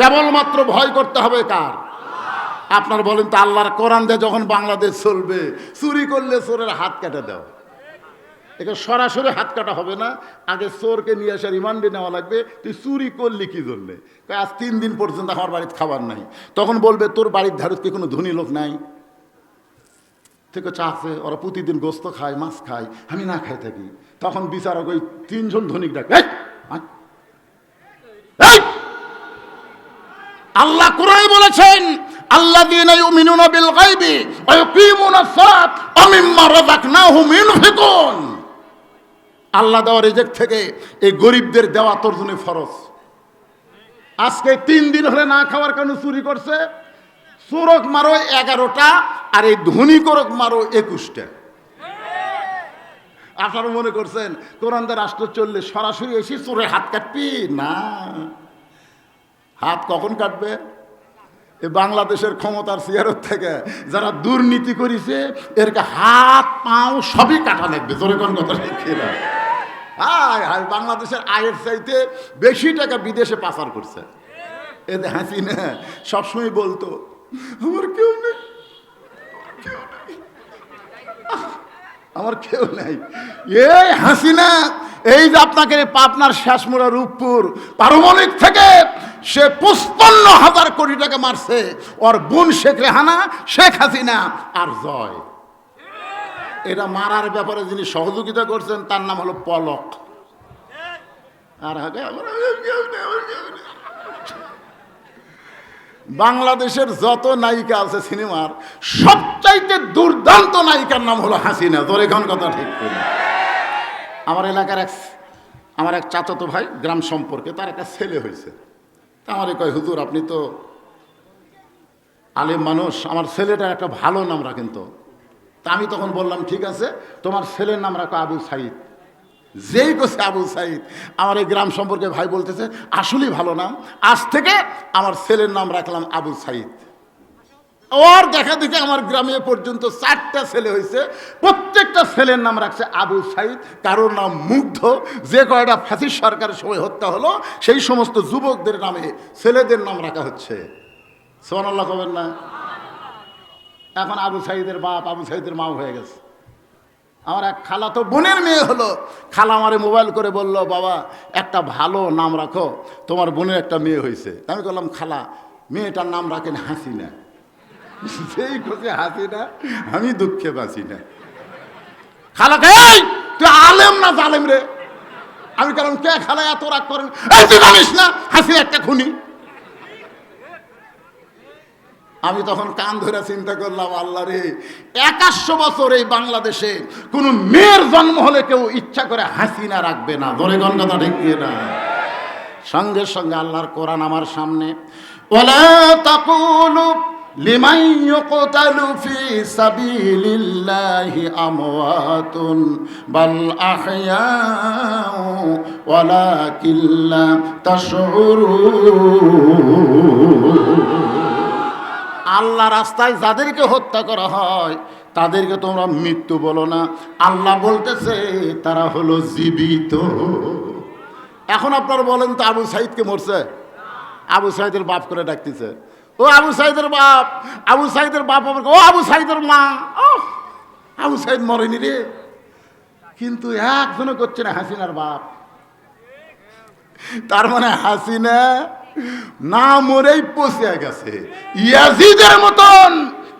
কেবলমাত্র ভয় করতে হবে কার? আপনার বলেন তো, আল্লাহর কোরআন দিয়ে যখন বাংলাদেশ চলবে, চুরি করলে চোরের হাত কেটে দাও। এটা সরাসরি হাত কাটা হবে না, আগে চোরকে নিয়ে আসে রিমান্ডে নেওয়া লাগবে। তুই চুরি করলি কি জন্যে? আজ 3 দিন পর্যন্ত আমার বাড়িতে খাবার নাই। তখন বলবে তোর বাড়ির ধারে কি কোনো ধনী লোক নাই? থেকে চা আছে, ওরা প্রতিদিন গোস্ত খায়, মাছ খায়, আমি না খাই থাকি। তখন বিচারক ওই 3 জন ধনিক ডাকে, আল্লাহ কোরআনে বলেছেন, আল্লাযীনা ইউমিনুনা বিল গায়বি ওয়া ইউকিমুনাস সালাত ওয়া মিম্মা রাযাকনাহুম ইউনফিকুন। আল্লাহ দেওয়া রিজিক থেকে এই গরিবদের দেওয়া তোর জন্য ফরজ। আজকে 3 দিন হলে না খাওয়ার কারণে চুরি করছে, চোরক মারো 11টা, আর এই ধনী করক মারো 21টা। আপনারা মনে করছেন কোরআন দিয়ে রাষ্ট্র চললে সরাসরি এসে চোরের হাত কাটবি? না, হাত কখন কাটবে? এই বাংলাদেশের ক্ষমতার চেয়ারের থেকে যারা দুর্নীতি করেছে এরকে হাত পাও সবই কাটা লাগবে। জোরে কোন কথা ঠিক না? হায়, বাংলাদেশের আয়ের চাইতে বেশি টাকা বিদেশে পাচার করছে। এতে হাসিনা সবসময় বলতো, আমার কেউ নেই, আমার কেউ নাই। এই হাসিনা, এই যে আপনাকে পাবনার শেষমুড়া রূপপুর পারমাণবিক থেকে সে 55,000 কোটি টাকা মারছে। ওর বোন শেখ রেহানা, শেখ হাসিনা আর জয়, এটা মারার ব্যাপারে যিনি সহযোগিতা করছেন তার নাম হলো পলক। আর বাংলাদেশের যত নায়িকা আছে সিনেমার, সবচাইতে দুর্দান্ত নায়িকার নাম হলো হাসিনা। তোর এখন কথা ঠিক করে। আমার এলাকার আমার এক চাচাতো ভাই, গ্রাম সম্পর্কে, তার একটা ছেলে হয়েছে। তা আমারে কয়, হুজুর আপনি তো আলেম মানুষ, আমার ছেলেটার একটা ভালো নাম রাখেন তো। তা আমি তখন বললাম, ঠিক আছে, তোমার ছেলের নাম রাখো আবু সাইদ। যেই করছে আবু সাইদ, আমার এই গ্রাম সম্পর্কে ভাই বলতেছে আসলেই ভালো নাম, আজ থেকে আমার ছেলের নাম রাখলাম আবু সাইদ। ওর দেখা দেখে আমার গ্রামে পর্যন্ত 4টা ছেলে হয়েছে, প্রত্যেকটা ছেলের নাম রাখছে আবু সাইদ। কারোর নাম মুগ্ধ। যে কয়টা ফ্যাসিস্ট সরকারের সময় হত্যা হলো সেই সমস্ত যুবকদের নামে ছেলেদের নাম রাখা হচ্ছে। সুবহানাল্লাহ কবেন না? এখন আবু সাইদের বাপ আবু সাইদের মাও হয়ে গেছে। আমার এক খালা তো বোনের মেয়ে হলো, খালা আমারে মোবাইল করে বলল, বাবা একটা ভালো নাম রাখো, তোমার বোনের একটা মেয়ে হয়েছে। আমি বললাম, খালা মেয়েটার নাম রাখেন হাসিনা। সেই খুশি হাসিনা, আমি দুঃখে বাঁচি না। খালাকে, এই তুই আলেম না জালেম রে? আমি বললাম, কে খালা এত রাগ করেন? এই তুই জানিস না হাসিনা একটা খুনি? আমি তখন কান ধরে চিন্তা করলাম, আল্লাহ রে, 2100 বছর এই বাংলাদেশে কোন মেয়ের জন্ম হলে কেউ ইচ্ছা করে হাসিনা রাখবে না। ধরে গণ কথা ঠিক না? সঙ্গে সঙ্গে আল্লাহর কোরআন আমার সামনে, ওয়ালা তাকুলু লিমান ইউকতালু ফি সাবিলিল্লাহি আমওয়াতুন বাল আহইয়াউ ওয়ালাকিন লা তাশউরুন। আল্লাহ রাস্তায় যাদেরকে হত্যা করা হয় তাদেরকে তোমরা মৃত্যু বলো না, আল্লাহ বলতেছে তারা হলো জীবিত। এখন আপনারা বলেন তো, আবু সাইদকে মরছে? আবু সাইদের বাপ করে ডাকতেছে, ও আবু সাইদের বাপ। আবু সাইদের বাপ আবার, ও আবু সাইদের মা। আবু সাইদ মরেনি রে, কিন্তু একজনও করছে না হাসিনার বাপ। তার মানে হাসিনা না মরেই পচে গেছে। ইয়াজিদের মতন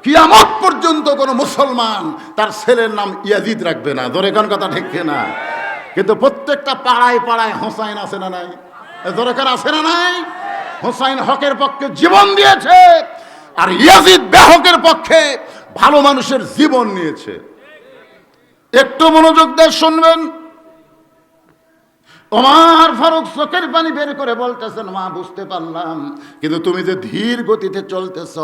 কিয়ামত পর্যন্ত কোন মুসলমান তার ছেলের নাম ইয়াজিদ রাখবে না। ধরে কোন কথা ঠিক না? কিন্তু প্রত্যেকটা পাড়ায় পাড়ায় হোসাইন আছে না নাই? দরকার আছে না নাই? হোসাইন হকের পক্ষে জীবন দিয়েছে, আর ইয়াজিদ বেহকের পক্ষে ভালো মানুষের জীবন নিয়েছে। একটু মনোযোগ দিয়ে শুনবেন। ওমর ফারুক চোখের পানি বের করে বলতেছেন, মা বুঝতে পারলাম, কিন্তু তুমি যে ধীর গতিতে চলতেছ,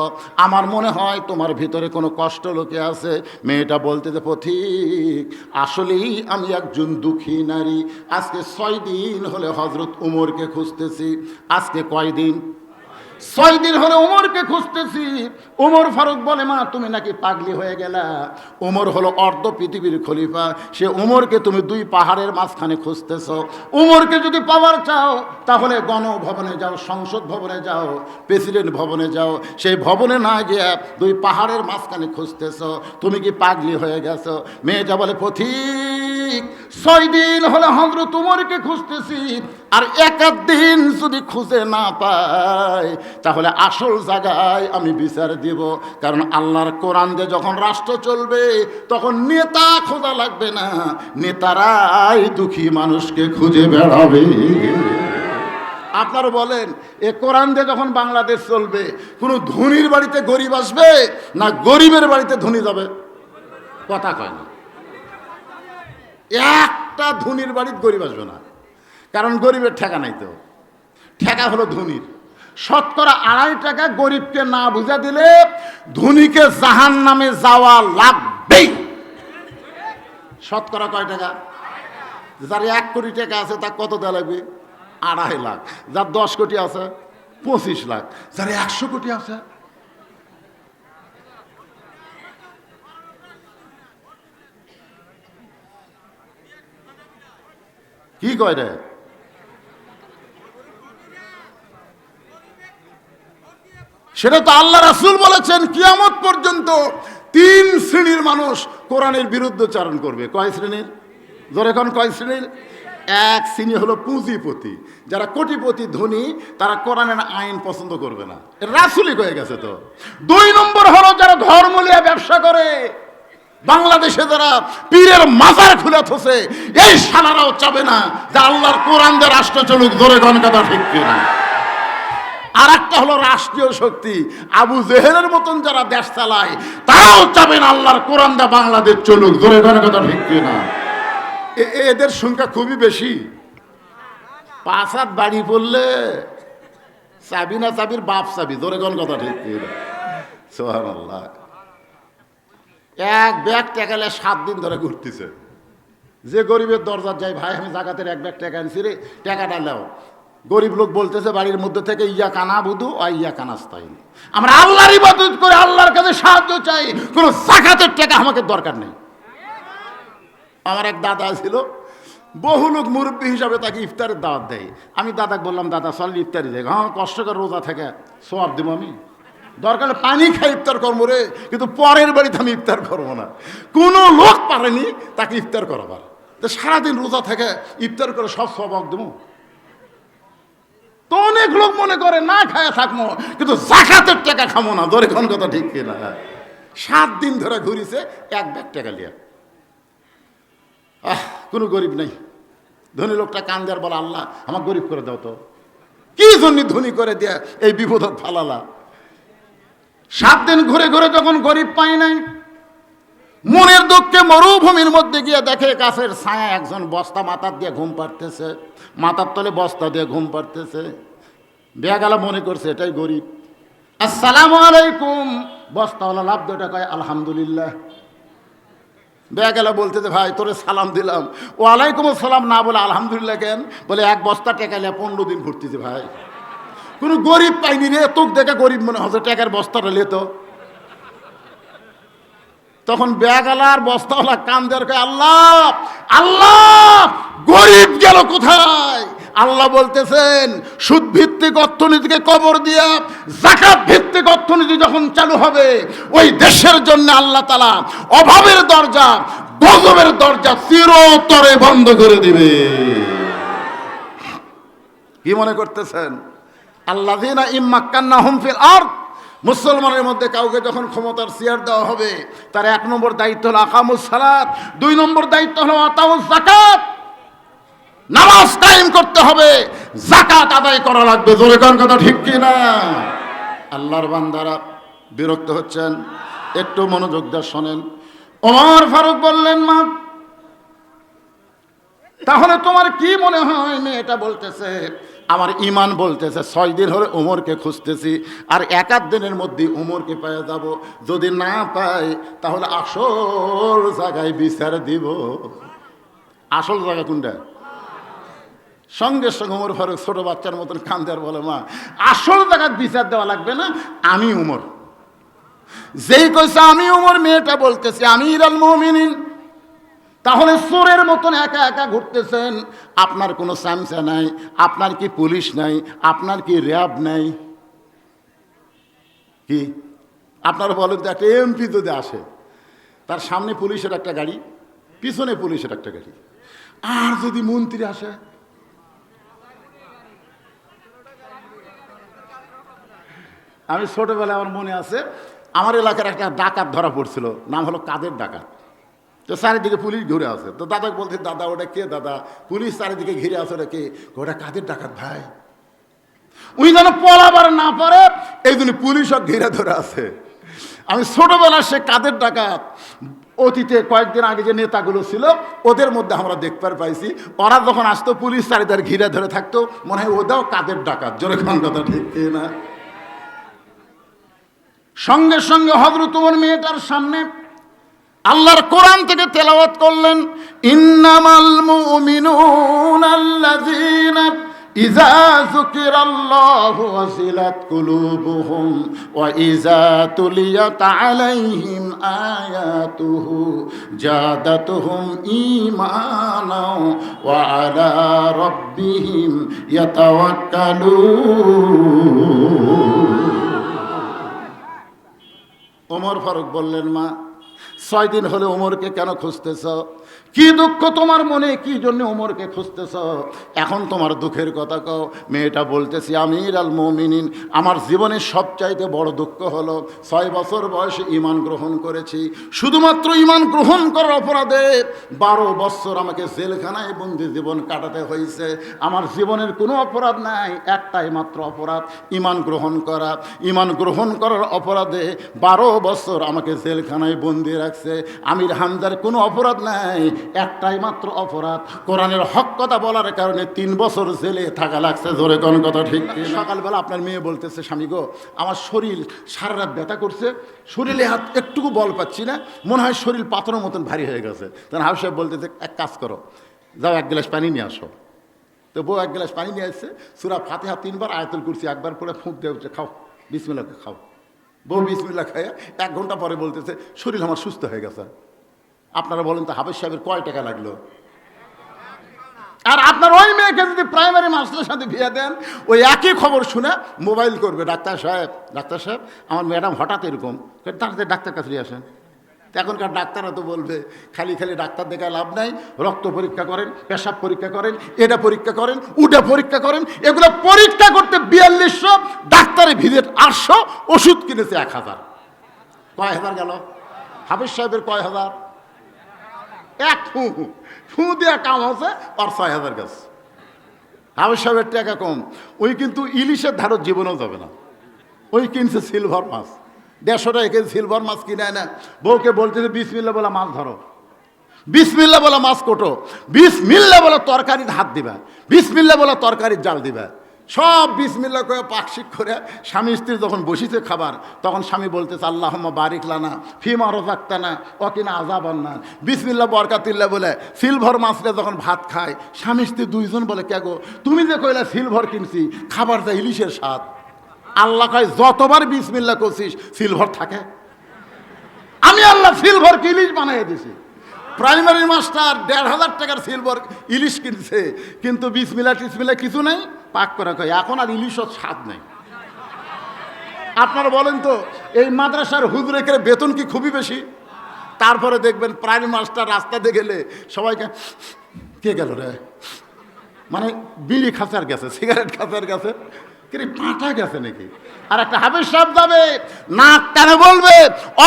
আমার মনে হয় তোমার ভিতরে কোনো কষ্ট লুকিয়ে আছে। মেয়েটা বলতেছে, পথিক আসলেই আমি একজন দুঃখী নারী। আজকে 6 দিন হলে হযরত উমরকে খুঁজতেছি। আজকে কয় দিন? 6 দিন হলো ওমরকে খুঁজতেছি। ওমর ফারুক বলে, মা তুমি নাকি পাগলি হয়ে গেলা। ওমর হলো অর্ধ পৃথিবীর খলিফা, সে ওমরকে তুমি 2 পাহাড়ের মাঝখানে খুঁজতেছ। ওমরকে যদি পাওয়ার চাও তাহলে গণভবনে যাও, সংসদ ভবনে যাও, প্রেসিডেন্ট ভবনে যাও। সেই ভবনে না গিয়ে 2 পাহাড়ের মাঝখানে খুঁজতেছ, তুমি কি পাগলি হয়ে গেছো? মেয়েটা বলে, পথিক 6 দিন হলো হযরত ওমরকে খুঁজতেছি, আর 1 দিন যদি খুঁজে না পাই তাহলে আসল জায়গায় আমি বিচার দিব। কারণ আল্লাহর কোরআন দিয়ে যখন রাষ্ট্র চলবে তখন নেতা খোঁজা লাগবে না, নেতারাই দুঃখী মানুষকে খুঁজে বেড়াবে। আপনারা বলেন, এ কোরআন দিয়ে যখন বাংলাদেশ চলবে, কোনো ধনীর বাড়িতে গরিব আসবে না গরিবের বাড়িতে ধনী যাবে? কথা কয় না। একটা ধনীর বাড়িতে গরিব আসবে না, কারণ গরিবের ঠেকা নাই তো। ঠেকা হলো ধনীর। 2.5 টাকা গরিবকে না বুঝা দিলে ধনীকে জাহান্নামে যাওয়া লাগবেই। শতকরা কয় টাকা? যার 1 কোটি টাকা আছে তার কত দেওয়া লাগবে? 2.5 লাখ। যার 10 কোটি আছে 25 লাখ। যার 100 কোটি আছে কি কয় রে? সেটা তো আল্লাহ রাসূল বলেছেন, কিয়ামত পর্যন্ত 3 শ্রেণীর মানুষ কোরআনের বিরুদ্ধচারণ করবে। কয় শ্রেণীর? জোরে কোন কয় শ্রেণীর? 1 শ্রেণী হলো পুঁজিপতি, যারা কোটিপতি ধনী, তারা কোরআনের আইন পছন্দ করবে না। রাসূলই কয়ে গেছে তো। 2 নম্বর হলো যারা ধর্ম নিয়ে ব্যবসা করে। বাংলাদেশে যারা পীরের মাজার খুলে থসে, এই সালারাও চাবে না যে আল্লাহর কোরআন দিয়ে রাষ্ট্র চলুক। জোরে কোন কথা ঠিক কিনা? আর একটা হলো রাষ্ট্রীয় শক্তি, আবু জেহেলের মতন যারা দেশ চালায়, তারাও চাবেন আল্লাহর কোরআন দিয়ে বাংলাদেশ চলুক। জোরে কোন কথা ঠিক কিনা? এদের সংখ্যা খুবই বেশি। 5 হাত বাড়ি পড়লে চাবি না চাবির বাপ চাবি। জোরে কোন কথা ঠিক কিনা? সুবহানাল্লাহ। 1 ব্যাগ টাকালে 7 দিন ধরে ঘুরতেছে। যে গরিবের দরজা যায়, ভাই আমি জাকাতের 1 ব্যাগ টাকা আনছি রে, টাকাটা নাও। গরিব লোক বলতেছে বাড়ির মধ্যে থেকে, ইয়া কানা বুধু আর ইয়া কানাস্তাইন, আমরা আল্লাহর ইবাদত করে আল্লাহর কাছে সাহায্য চাই, কোনো জাকাতের টাকা আমাকে দরকার নেই। আমার এক দাদা ছিল, বহু লোক মুরব্বী হিসাবে তাকে ইফতারের দাওয়াত দেয়। আমি দাদাকে বললাম, দাদা চল ইফতারি দেখ। হ্যাঁ, কষ্ট করে রোজা থেকে সওয়াব দেবো আমি, দরকার পানি খাই ইফতার করবো রে, কিন্তু পরের বাড়িতে আমি ইফতার করবো না। কোনো লোক পারেনি তাকে ইফতার করাবার, তো সারাদিন রোজা থেকে ইফতার করে সব সওয়াব দেবো। তো অনেক লোক মনে করে না খায় থাকবো, কিন্তু জাকাতের টাকা খাবো না। ধরে কোন কথা ঠিক কিনা? 7 দিন ধরে ঘুরিছে 1 ব্যাগ টাকা লিয়া। কোনো গরিব নেই। ধনী লোকটা কান্দে আর বলে, আল্লাহ আমার গরিব করে দাও তো। কি জন্য ধনী করে দেয়া এই বিপদ ফালালা? 7 দিন ঘুরে ঘুরে যখন গরিব পাই নাই, মনের দুঃখে মরুভূমির মধ্যে গিয়ে দেখে গাছের ছায়া একজন বস্তা মাথার দিয়ে ঘুম পাড়তেছে, মাথার তলে বস্তা দিয়ে ঘুম পাড়তেছে। বেয়াগালা মনে করছে এটাই গরিব। আসসালামু আলাইকুম। বস্তাওয়ালা লাভ দুটা কয় আলহামদুলিল্লাহ। বেয়াগালা বলতেছে, ভাই তোরে সালাম দিলাম। ওয়ালাইকুম আসসালাম না বলে আলহামদুলিল্লাহ কেন? বলে 1 বস্তা টাকা নিয়ে 15 দিন ঘুরতেছে ভাই। কোনো গরিব পাইনি রে, তোকে দেখে গরিব মনে হচ্ছে, টাকার বস্তাটা লেত। তখন ব্যাগালার বস্তাওয়ালা কান দেওয়ার কয়, আল্লাহ আল্লাহ গরিব গেল কোথায়? আল্লাহ বলতেছেন, সুদ ভিত্তিক অর্থনীতিকে কবর দিয়া যাকাত ভিত্তিক অর্থনীতি যখন চালু হবে, ওই দেশের জন্য আল্লাহ তাআলা অভাবের দরজা, গজবের দরজা চিরতরে বন্ধ করে দিবে। কি মনে করতেছেন? আল্লাযীনা ইম্মাক্কান্নাহুম ফিল আরদ, মুসলমানের মধ্যে কাউকে যখন ক্ষমতার চেয়ার দেওয়া হবে, তার 1 নম্বর দায়িত্ব হলো আকামুস সালাত, 2 নম্বর দায়িত্ব হলো আতাউজ যাকাত। নামাজ কায়েম করতে হবে, যাকাত আদায় করা লাগবে। জোরে কোন কথা ঠিক কি না? আল্লাহর বান্দারা বিরক্ত হচ্ছেন, একটু মনোযোগ দিয়ে শোনেন। ওমর ফারুক বললেন, মা তাহলে তোমার কি মনে হয়? মেয়েটা বলতেছে, আমার ইমান বলতেছে 6 দিন হলে ওমরকে খুঁজতেছি, আর 1 দিনের মধ্যে ওমরকে পেয়ে যাব। যদি না পাই তাহলে আসল জায়গায় বিচার দিব। আসল জায়গা কোনটা? সঙ্গে সঙ্গে ওমর ফারুক ছোট বাচ্চার মতন কান্দে আর বলে, মা আসল জায়গার বিচার দেওয়া লাগবে না, আমি উমর। যেই কইছে আমি উমর, মেয়েটা বলতেছে আমিরুল মুমিনিন। তাহলে চোরের মতন একা একা ঘুরতেছেন, আপনার কোনো চামচা নাই, আপনার কি পুলিশ নাই, আপনার কি র্যাব নাই? কি আপনারা বলেন তো, একটা এমপি যদি আসে, তার সামনে পুলিশের একটা গাড়ি, পিছনে পুলিশের একটা গাড়ি, আর যদি মন্ত্রী আসে, আমি ছোটবেলায় আমার মনে আছে, আমার এলাকার একটা ডাকাত ধরা পড়ছিল, নাম হলো কাদের ডাকাত। তো চারিদিকে পুলিশ ঘুরে আছে, তো দাদাকে বলছে, দাদা ওটা কে দাদা? পুলিশ চারিদিকে ঘিরে আছে, ওটা কে? ওটা কাদের ডাকাত ভাই। উনি যেন পলাবার না পারে এই জন্য পুলিশও ঘিরে ধরে আছে। আমি ছোটবেলা সে কাদের ডাকাত, অতীতে কয়েকদিন আগে যে নেতাগুলো ছিল ওদের মধ্যে আমরা দেখতে পাইছি, ওরা যখন আসতো পুলিশ চারিদার ঘিরে ধরে থাকতো, মনে হয় ওটাও কাদের ডাকাত। জোরে কোন কথা ঠিক না? সঙ্গে সঙ্গে হযরত ওমর মেয়েটার সামনে আল্লাহর কোরআন থেকে তেলাওয়াত করলেন, ইন্নামাল মুমিনুনা আল্লাযীনা ইযা যুকিরাল্লাহু ওয়াজিলাত কুলুবুহুম ওয়া ইযা তুলিয়াত আলাইহিম আয়াতুহু জাদাতুহুম ঈমানাও ওয়া আলা রাব্বিহিম ইয়াতাওয়াক্কালুন। ওমর ফারুক বললেন, মা 6 দিন হলে ওমরকে কেন খুঁজতেছ? কি দুঃখ তোমার মনে, কি জন্য ওমরকে খুঁজতেছ? এখন তোমার দুঃখের কথা কও। মেয়েটা বলতেছি, আমিরুল মুমিনিন, আমার জীবনের সবচাইতে বড় দুঃখ হলো 6 বছর বয়সে ঈমান গ্রহণ করেছি। শুধুমাত্র ঈমান গ্রহণ করার অপরাধে 12 বছর আমাকে জেলখানায় বন্দি জীবন কাটাতে হয়েছে। আমার জীবনের কোনো অপরাধ নাই, একটাই মাত্র অপরাধ, ঈমান গ্রহণ করা। ঈমান গ্রহণ করার অপরাধে 12 বছর আমাকে জেলখানায় বন্দি রাখছে। আমির হামজার কোনো অপরাধ নাই, একটাই মাত্র অপরাধ, কোরআনের হক কথা বলার কারণে 3 বছর জেলে থাকা লাগছে। জোরে কোন কথা ঠিক? সকালবেলা আপনার মেয়ে বলতেছে, স্বামী গো, আমার শরীর সারা রাত ব্যথা করছে, শরীরে হাত একটুকু বল পাচ্ছি না, মনে হয় শরীর পাথরের মতন ভারী হয়ে গেছে। তখন হাউস সাহেব বলতেছে, এক কাজ করো, যাও 1 গ্লাস পানি নিয়ে আসো। তো বউ 1 গ্লাস পানি নিয়ে আসছে, সূরা ফাতিহা 3 বার, আয়াতুল কুরসি 1 বার পড়ে ফুঁক দিয়ে উঠে, খাও বিসমিল্লাহ খাও। বউ বিসমিল্লাহ খাইয়া 1 ঘন্টা পরে বলতেছে, শরীর আমার সুস্থ হয়ে গেছে। আপনারা বলেন তো, হাফেজ সাহেবের কয় টাকা লাগলো? আর আপনার ওই মেয়েকে যদি প্রাইমারি মাস্টারের সাথে বিয়ে দেন, ওই একই খবর শুনে মোবাইল করবে, ডাক্তার সাহেব, ডাক্তার সাহেব, আমার ম্যাডাম হঠাৎ এরকম, তাড়াতাড়ি ডাক্তার কাছে নিয়ে আসেন। এখনকার ডাক্তাররা তো বলবে, খালি খালি ডাক্তার দেখা লাভ নাই, রক্ত পরীক্ষা করেন, পেশাব পরীক্ষা করেন, এটা পরীক্ষা করেন, ওটা পরীক্ষা করেন। এগুলো পরীক্ষা করতে 4200, ডাক্তারের ভিজিট 800, ওষুধ কিনেছে 1000। কয় হাজার গেল? হাফেজ সাহেবের কয় হাজার? এক ফু দেওয়া কাম আছে, আর 6000 গেছে। হাফেজ সাহেবের টাকা কম, ওই কিন্তু ইলিশের ধারত জীবনেও যাবে না। ওই কিনছে সিলভার মাছ, 150 টাকা কেজি সিলভার মাছ কিনে না। বউকে বলতেছে, বিসমিল্লাহ বলা মাছ ধরো, বিসমিল্লাহ বলা মাছ কোটো, বিসমিল্লাহ বলা তরকারির হাত দিবা, বিসমিল্লাহ বলা তরকারির জাল দিবা। সব বিসমিল্লাহ করে পাকশিক করে স্বামী স্ত্রী যখন বসিছে খাবার, তখন স্বামী বলতেছে, আল্লাহুম্মা বারিক লানা ফিমা রাযাকতানা ওয়া কিনা আযাবান নার। বিসমিল্লাহ বরকাতিল্লাহ বলে সিলভার মাছটা যখন ভাত খায়, স্বামী স্ত্রী 2 জন বলে, কে গো তুমি যে কইলা সিলভার কিনছি, খাবারটা ইলিশের স্বাদ। আল্লাহ কয়, যতবার বিসমিল্লাহ করছিস সিলভার থাকে? আমি আল্লাহ সিলভার কি ইলিশ বানাই দিছি। প্রাইমারি মাস্টার 1500 টাকার সিলভার ইলিশ কিনছে, কিন্তু বিসমিল্লাহ টিসমিল্লাহ কিছু নাই, পাক করা কয়। এখন আর ইলিশও স্বাদ নেই। আপনারা বলেন তো, এই মাদ্রাসার হুজুরের বেতন কি খুবই বেশি? তারপরে দেখবেন প্রাইমারি মাস্টার রাস্তাতে গেলে সবাইকে, কে গেল রে, মানে বিড়ি খাঁচার গেছে, সিগারেট খাঁচার গেছে, পাঁঠা গেছে নাকি? আর একটা হাফেজ সাহেব যাবে, নাক টানে বলবে,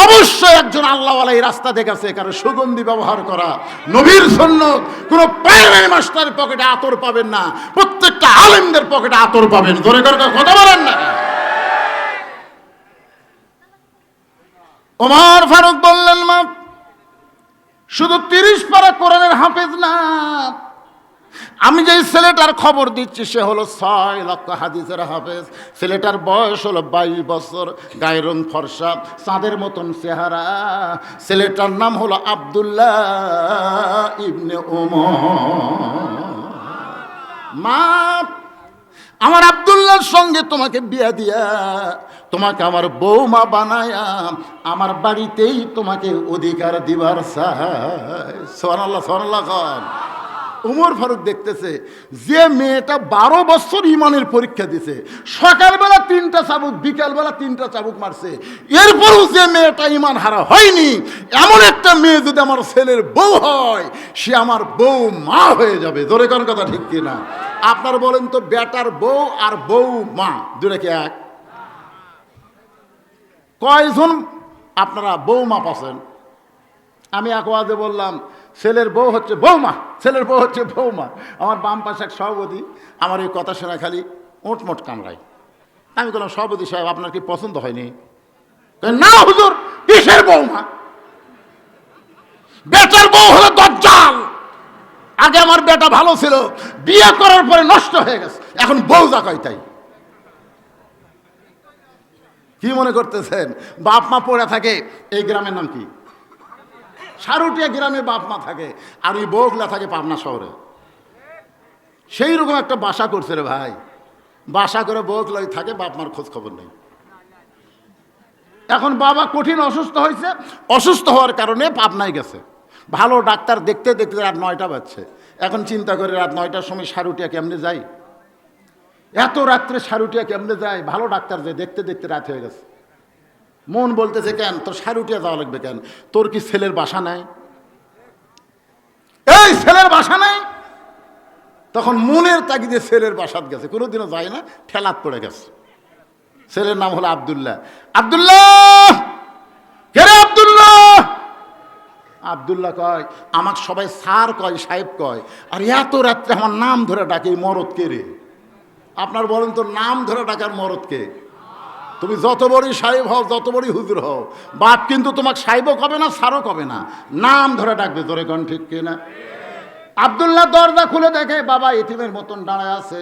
অবশ্যই একজন আল্লাহওয়ালা এই রাস্তা দেখেছে, কারণ সুগন্ধি ব্যবহার করা নবীর সুন্নাত। কোনো প্রাইমারি মাস্টারের পকেটে আতর পাবেন না, প্রত্যেকটা আলেমদের পকেটে আতর পাবেন। জোরে করে কথা বলেন না। ওমর ফারুক বললেন, মা শুধু 30 পারা কোরআনের হাফেজ না, আমি যে ছেলেটার খবর দিচ্ছি সে হলো 6 লক্ষ হাদিসের হাফেজ। ছেলেটার বয়স হলো 22 বছর, গায়ের রং ফর্সা, চাঁদের মতন চেহারা। ছেলেটার নাম হলো আব্দুল্লাহ ইবনে ওমর। মা, আমার আব্দুল্লাহর সঙ্গে তোমাকে বিয়া দিয়া তোমাকে আমার বৌমা বানায়া আমার বাড়িতেই তোমাকে অধিকার দিবার চাই। সুবহানাল্লাহ, সুবহানাল্লাহ খান। উমর ফারুক দেখতেছে যে মেয়েটা 12 বছর ইমানের পরীক্ষা দিছে, সকালবেলা 3টা চাবুক, বিকালবেলা 3টা চাবুক মারছে, এরপরও যে মেয়েটা ইমান হারা হয়নি, এমন একটা মেয়ে যদি আমার ছেলের বউ হয়, সে আমার বউ মা হয়ে যাবে। জোরে কোন কথা ঠিক কিনা? আপনার বলেন তো, বেটার বউ আর বউ মা দুটো কি এক? কয়জন আপনারা বউ মা পাচ্ছেন? আমি এক ওয়াজে বললাম ছেলের বউ হচ্ছে বৌমা, ছেলের বউ হচ্ছে বৌমা। আমার বাম পাশে এক সভাপতি আমার এই কথা শোনা খালি ওঁটমোট কামড়ায়। আমি বললাম, সভাপতি সাহেব আপনার কি পছন্দ হয়নি? না হুজুর, কিসের বৌমা? বেটার বউ হলো দজ্জাল। আগে আমার বেটা ভালো ছিল, বিয়ে করার পরে নষ্ট হয়ে গেছে, এখন বউ যা কয় তাই। কি মনে করতেছেন বাপ মা পড়ে থাকে? এই গ্রামের নাম কি? সারুটিয়া গ্রামে বাপ মা থাকে, আর ওই বউগুলা থাকে পাবনা শহরে। সেই রকম একটা বাসা করছে রে ভাই, বাসা করে বউগুলাই থাকে, বাপ মার খোঁজ খবর নেই। এখন বাবা কঠিন অসুস্থ হয়েছে, অসুস্থ হওয়ার কারণে পাবনায় গেছে। ভালো ডাক্তার দেখতে দেখতে রাত 9টা বাজছে। এখন চিন্তা করে রাত 9টার সময় সারুটিয়া কেমনে যাই, এত রাত্রে সারুটিয়া কেমনে যায়? ভালো ডাক্তার যে দেখতে দেখতে রাত হয়ে গেছে। মন বলতেছে, কেন তোর সারুটিয়া যাওয়া লাগবে কেন? তোর কি ছেলের বাসা নাই? এই ছেলের বাসা নাই। তখন মনের তাগিদে ছেলের বাসাত গেছে, কোনোদিনও যায় না, ঠেলাত পড়ে গেছে। ছেলের নাম হলো আব্দুল্লাহ। আব্দুল্লাহ, কে রে আব্দুল্লাহ? আব্দুল্লাহ কয়, আমাকে সবাই স্যার কয়, সাহেব কয়, আর এত রাত্রে আমার নাম ধরে ডাকে, মরদ কে রে? আপনার বলেন তো, নাম ধরে ডাকার মরদ কে? তুমি যত বড়ই সাহেব হও, যত বড়ই হুজুর হও, বাপ কিন্তু তোমাকে সাহেবও কবে না, সারও কবে না, নাম ধরে ডাকবে। তোরে কোন ঠিক কিনা? আব্দুল্লাহ দরজা খুলে দেখে বাবা এতিমের মতন দাঁড়ায় আছে।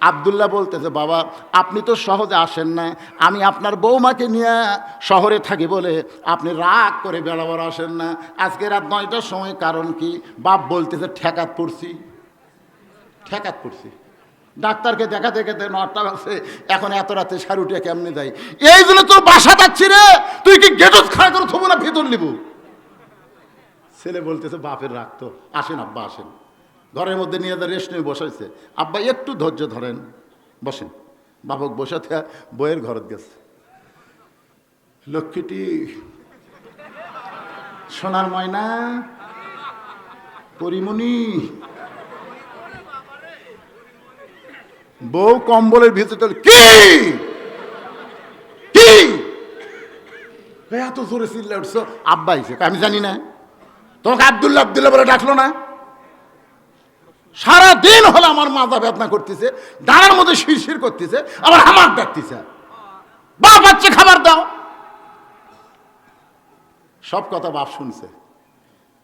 আব্দুল্লাহ বলতেছে, বাবা আপনি তো সহজে আসেন না, আমি আপনার বৌমাকে নিয়ে শহরে থাকি বলে আপনি রাগ করে বেড়াবার আসেন না, আজকে রাত 9টার সময় কারণ কি? বাপ বলতেছে, ঠেকাত পড়ছি, ঠেকাত পড়ছি। ডাক্তারকে দেখাতে দেখাতে 9টা বাজে, এখন এত রাতে সারুটিয়া কেমনে যাই? এই জন্য তোর বাসা যাচ্ছি রে, তুই কি গেটত খাড়া করে থবো না ভেতর নিব? ছেলে বলতেছে, বাপের রাখতো, আসেন আব্বা আসেন। ঘরের মধ্যে নিয়ে রেস্ট নিয়ে বসাইছে। আব্বা একটু ধৈর্য ধরেন, বসেন। বাপক বসাতে বইয়ের ঘরত গেছে। লক্ষ্মীটি, সোনার ময়না, পরিমণি, বউ কম্বলের ভিতরে কি কি এত জোরে চিল্লা উঠছো? আব্বা আইছে, আমি জানি না, তোমাকে আব্দুল্লাহ আব্দুল্লাহ বলে ডাকলো না? সারাদিন হলো আমার মাজা বেদনা করতেছে, ডানার মধ্যে শিরশির করতেছে, আবার আমার ডাকতেছে, বাপ বাচ্চা খাবার দাও। সব কথা বাপ শুনছে।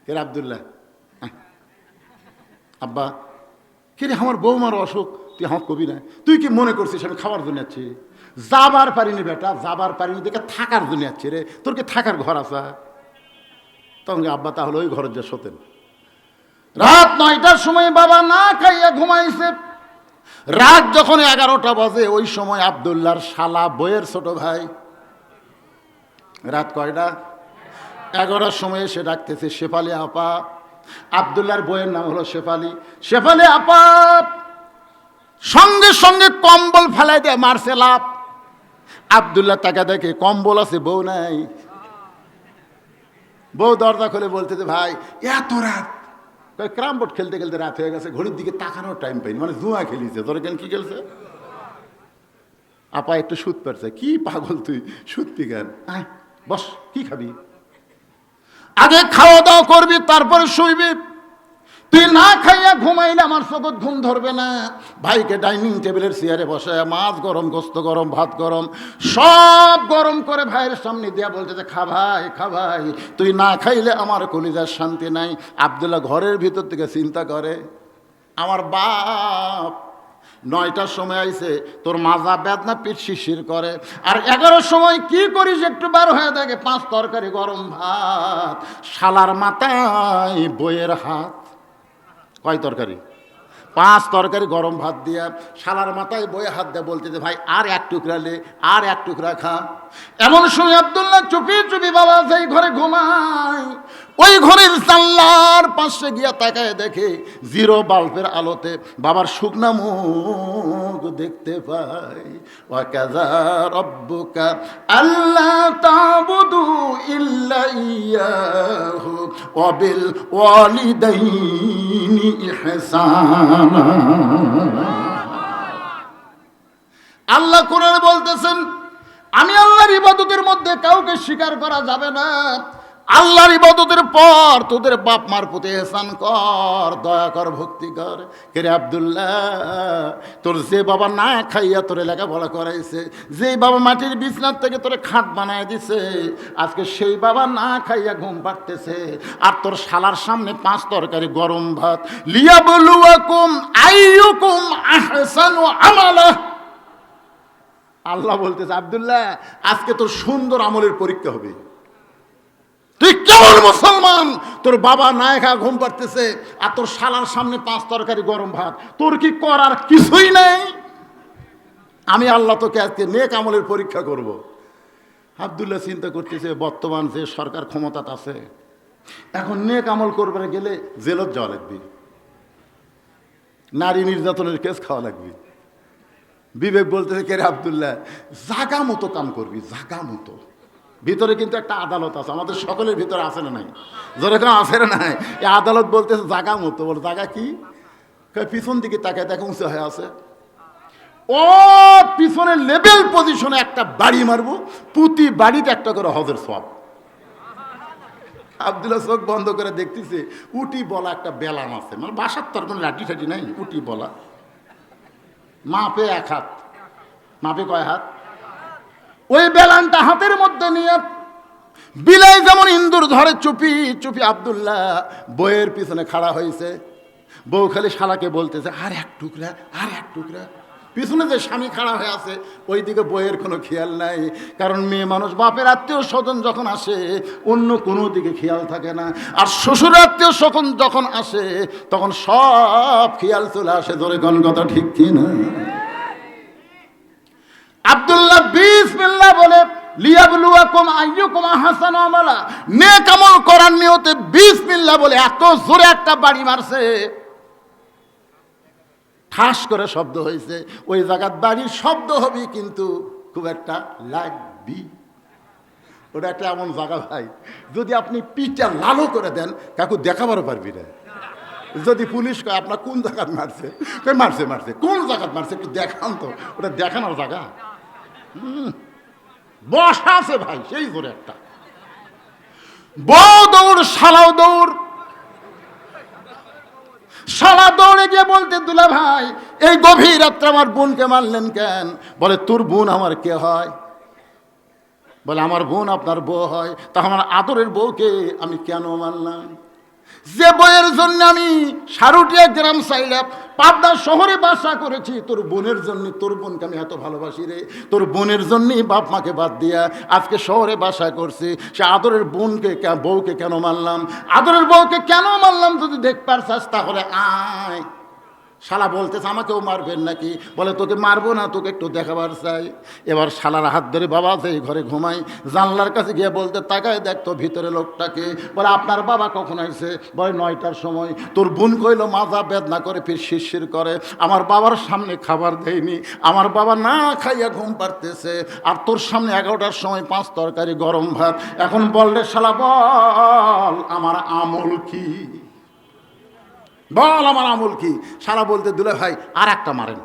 এর আব্দুল্লাহ, আব্বা কিরে আমার বৌমার অসুখ, তুই আমার কবি না, তুই কি মনে করছিস আমি খাবার জন্য যাচ্ছি? যাবার পারিনি বেটা, যাবার পারিনি দেখে থাকার জন্য যাচ্ছি রে, তোর কি থাকার ঘর আছে? তখন আব্বা তাহলে ওই ঘরের যে শোতেন। রাত 9টার সময় বাবা না খাইয়া ঘুমাইছে। রাত যখন 11টা বাজে, ওই সময় আব্দুল্লাহর শালা বইয়ের ছোট ভাই, রাত কয়টা? 11টার সময় এসে ডাকতেছে, শেফালি আপা। আব্দুল্লাহর বইয়ের নাম হলো শেফালি। শেফালি আপা সঙ্গে সঙ্গে কম্বল ফেলাই দিয়ে মারছে লাভ। আব্দুল্লাহ তাকে দেখে, কম্বল আছে, বউ নাই। বউ দরজা খুলে বলতেছে, ভাই এত রাত? ক্রাম বোর্ড খেলতে খেলতে রাত হয়ে গেছে, ঘড়ির দিকে তাকানোর টাইম পাইনি, মানে জুয়া খেলিছে। তোর কেন কি খেলছে? আপা একটু সুদ পারছে। কি পাগল তুই, সুদ কেন? বস, কি খাবি? আগে খাওয়া দাওয়া করবি, তারপরে শুইবি। তুই না খাইয়া ঘুমাইলে আমার চোখত ঘুম ধরবে না। ভাইকে ডাইনিং টেবিলের চেয়ারে বসায় মাছ গরম, গোস্ত গরম, ভাত গরম, সব গরম করে ভাইয়ের সামনে দিয়া বলতেছে, খা ভাই, খা ভাই, তুই না খাইলে আমার কলিজার শান্তি নাই। আব্দুল্লাহ ঘরের ভিতর থেকে চিন্তা করে, আমার বাপ 9টার সময় আইছে, তোর মাজা বেদনা, পিঠ শিরশির করে, আর 11টার সময় কি করিস? একটু বার হয়ে থাকে, 5 তরকারি গরম ভাত, শালার মাথায় বইয়ের হাত। কয় তরকারি? 5 তরকারি গরম ভাত দিয়া শালার মাথায় বয়ে হাত দিয়ে বলতে যে ভাই আর এক টুকরা লে, আর এক টুকরা খা। এমন সময় আব্দুল্লাহ চুপি চুপি বাবা যেই ঘরে ঘুমায় ওই ঘরের জানলার পাশে গিয়া তাকায় দেখে 0 বাল্বের আলোতে বাবার শুকনা মুখ দেখতে পায়। ওয়া কাযা রাব্বুকা আল্লা তা'বুদু ইল্লা ইয়াহু ওয়া বিল ওয়ালিদাইনি ইহসানা। আল্লাহ কোরআনে বলতেছেন আমি আল্লাহর ইবাদতের মধ্যে কাউকে স্বীকার করা যাবে না। আল্লাহর ইবাদতের পর তোদের বাপ মার প্রতি ইহসান কর, দয়া কর, ভক্তি কর। কে রে আব্দুল্লাহ, তোর যে বাবা না খাইয়া তোরে লেখাপড়া করাইছে, যেই বাবা মাটির বিছনার থেকে তোরে খাট বানায় দিছে, আজকে সেই বাবা না খাইয়া ঘুম পাড়তেছে, আর তোর শালার সামনে 5 তরকারি গরম ভাত। লিয়াবলুয়াকুম আইয়ুকুম আহসানু আমালা। আল্লাহ বলতেছে আব্দুল্লাহ আজকে তোর সুন্দর আমলের পরীক্ষা হবে। তুই কেমন মুসলমান, তোর বাবা না খা ঘুম পাড়তেছে আর তোর শালার সামনে 5 তরকারি গরম ভাত, তোর কি করার কিছুই নেই? আমি আল্লাহ তোকে আজকে নেক আমলের পরীক্ষা করব। আব্দুল্লাহ চিন্তা করতেছে বর্তমান যে সরকার ক্ষমতাতে আছে, এখন নেক আমল করবে গেলে জেলত যাওয়া লাগবে, নারী নির্যাতনের কেস খাওয়া লাগবে। বিবেক বলতেছে কে রে আব্দুল্লাহ জাগা মতো কাম করবি, জাগা মতো। ভিতরে কিন্তু একটা আদালত আছে, আমাদের সকলের ভিতরে আছে না নাই? যেরকম আছে না নাই, এই আদালত বলতেছে জাগা মতো। বল জাগা কি? পিছন দিকে তাকায় দেখো উঁচু হয়ে আছে, ও পিছনে লেভেল পজিশনে একটা বাড়ি মারবো, প্রতি বাড়িতে একটা করে হজের সওয়াব। আব্দুল্লাহ চোখ বন্ধ করে দেখতেছে উটি বলা একটা বেলান আছে, মানে বাসার তোর কোনো লাঠি ঠাঠি নাই, উটি বলা, মাপে 1 হাত। মাপে কয় হাত? ওই বেলানটা হাতের মধ্যে নিয়ে বিলাই যেমন ইন্দুর ধরে চুপি চুপি আব্দুল্লাহ বইয়ের পিছনে খাড়া হয়েছে। বউ খালি শালাকে বলতেছে আর এক টুকরা, আর এক টুকরা। পিছনে যে স্বামী খাড়া হয়ে আছে ওই দিকে বইয়ের কোনো খেয়াল নাই, কারণ মেয়ে মানুষ বাপের আত্মীয় স্বজন যখন আসে অন্য কোনো দিকে খেয়াল থাকে না, আর শ্বশুর আত্মীয় স্বজন যখন আসে তখন সব খেয়াল চলে আসে। ধরে কোন কথা ঠিক কিনা? আব্দুল্লাহ বিসমিল্লাহ বলে লিয়াবলুয়াকুম আইয়ুকুম আহসানু আমালা, নেক আমল করার নিয়তে বিসমিল্লাহ বলে এত জোরে একটা বাড়ি মারছে, ঠাস করে শব্দ হয়েছে। ওই জায়গার বাড়ির শব্দ হবে কিন্তু খুব একটা লাগবি। ওটা একটা এমন জায়গা ভাই, যদি আপনি পিঠটা লালও করে দেন কাকু দেখাবারও পারবি না। যদি পুলিশ কয় আপনার কোন জায়গায় মারছে, মারছে মারছে কোন জায়গায় মারছে একটু দেখান তো, ওটা দেখানোর জায়গা বসা আছে ভাই। সেই জোরে একটা বউ দৌড়, শালাও দৌড়। শালা দৌড়ে গিয়ে বলতে দুলা ভাই এই গভীর রাত্রে আমার বোনকে মারলেন কেন? বলে তোর বোন আমার কে হয়? বলে আমার বোন আপনার বউ হয়। তা আমার আদরের বউকে আমি কেন মারলাম? যে বইয়ের জন্য আমি সারুটিয়া গ্রাম সাইডে পাবনা শহরে বাসা করেছি, তোর বোনের জন্য, তোর বোনকে আমি এত ভালোবাসি রে, তোর বোনের জন্যই বাপ মাকে বাদ দিয়া আজকে শহরে বাসা করছি। সে আদরের বোনকে বউকে কেন মারলাম? আদরের বউকে কেন মারলাম যদি দেখ পারছাস তাহলে আয়। শালা বলতেছে আমাকেও মারবেন নাকি? বলে তোকে মারবো না, তোকে একটু দেখাবার চাই। এবার শালার হাত ধরে বাবা সেই ঘরে ঘুমাই, জানলার কাছে গিয়ে বলতে তাকায় দেখতো ভিতরে লোকটাকে। বলে আপনার বাবা কখন আসছে? বলে 9টার সময়। তোর বোন কইলো মাজা বেদনা করে ফির শিরশির করে, আমার বাবার সামনে খাবার দেয়নি, আমার বাবা না খাইয়া ঘুম পাড়তেছে, আর তোর সামনে 11টার সময় 5 তরকারি গরম ভাত। এখন বললে শালা বল আমার আমল কি? বল আমার আমল কি? সারা বলতে দুলে ভাই আর একটা মারেন,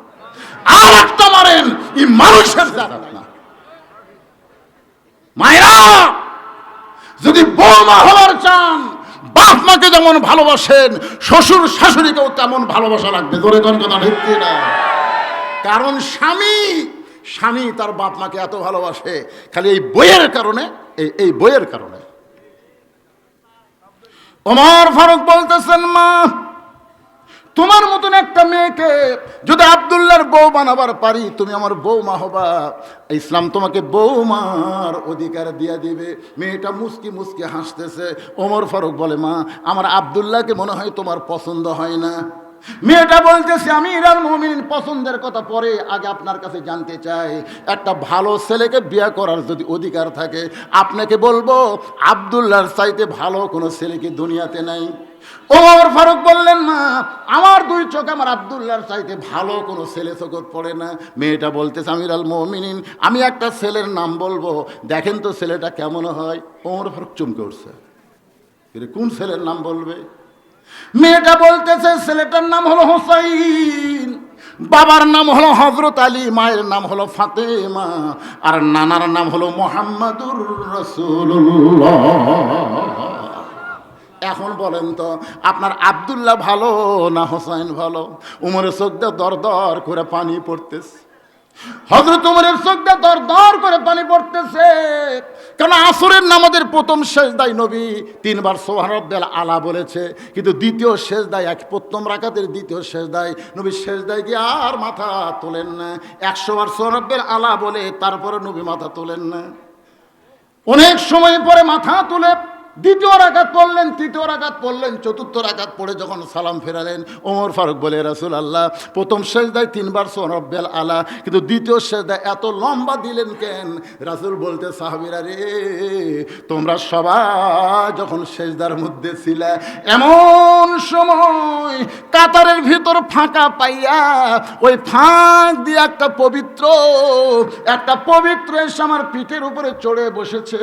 আর একটা মারেন। এই মানুষের জাত না। মায়েরা যদি বৌমা হওয়ার চান, বাপ মাকে যেমন ভালোবাসেন শ্বশুর শাশুড়িকেও তেমন ভালোবাসা লাগবে। ধরে কোন কথা ঠিক না? কারণ স্বামী তার বাপ মাকে এত ভালোবাসে খালি এই বইয়ের কারণে, এই বইয়ের কারণে। ওমর ফারুক বলতেছেন মা তোমার মতন একটা মেয়েকে যদি আব্দুল্লাহর বউ বানাবার পারি তুমি আমার বৌমা হবা, ইসলাম তোমাকে বৌমার অধিকার দিয়া দিবে। মেয়েটা মুস্কি মুস্কি হাসতেছে। ওমর ফারুক বলে মা আমার আব্দুল্লাহকে মনে হয় তোমার পছন্দ হয় না। মেয়েটা বলতেছে আমিরুল মুমিনিন পছন্দের কথা পরে, আগে আপনার কাছে জানতে চাই, একটা ভালো ছেলেকে বিয়ে করার যদি অধিকার থাকে আপনাকে বলবো আব্দুল্লাহর চাইতে ভালো কোনো ছেলে কি দুনিয়াতে নাই? ওমর ফারুক বললেন না, আমার দুই চোখ আমার আব্দুল্লাহর চাইতে ভালো কোনো ছেলে চোখত পড়ে না। মেয়েটা বলতেছে আমিরুল মুমিনিন আমি একটা ছেলের নাম বলবো, দেখেন তো ছেলেটা কেমন হয়। ওমর ফারুক চমকে উঠছে, কোন ছেলের নাম বলবে? মেয়েটা বলতেছে ছেলেটার নাম হলো হোসাইন, বাবার নাম হলো হযরত আলী, মায়ের নাম হলো ফাতেমা, আর নানার নাম হলো মুহাম্মাদুর রাসূলুল্লাহ। এখন বলেন তো আপনার আব্দুল্লাহ ভালো না হোসাইন ভালো? উমরের চোখ দিয়ে দর দর করে পানি পড়তেছে, হযরত উমরের চোখ দিয়ে দর দর করে পানি পড়তেছে। কারণ আসরের নামাজের প্রথম সেজদায় নবী তিনবার সুবহান রাব্বিয়াল আলা বলেছে, কিন্তু দ্বিতীয় সেজদায় প্রথম রাকাতের দ্বিতীয় সেজদায় নবী সেজদায় গিয়ে আর মাথা তোলেন না। 100 বার সুবহান রাব্বিয়াল আলা বলে তারপরে নবী মাথা তোলেন না। অনেক সময় পরে মাথা তুলে দ্বিতীয় রাকাত পড়লেন, তৃতীয় রাকাত পড়লেন, চতুর্থ রাকাত পড়ে যখন সালাম ফেরালেন ওমর ফারুক বলে রাসূলুল্লাহ প্রথম সেজদায় তিনবার সুবহান রাব্বিয়াল আলা, কিন্তু দ্বিতীয় সেজদায় এত লম্বা দিলেন কেন? রাসূল বলতে সাহাবীরা রে তোমরা সবাই যখন সেজদার মধ্যে ছিলে এমন সময় কাতারের ভিতর ফাঁকা পাইয়া ওই ফাঁক দিয়ে একটা পবিত্র এসে আমার পিঠের উপরে চড়ে বসেছে।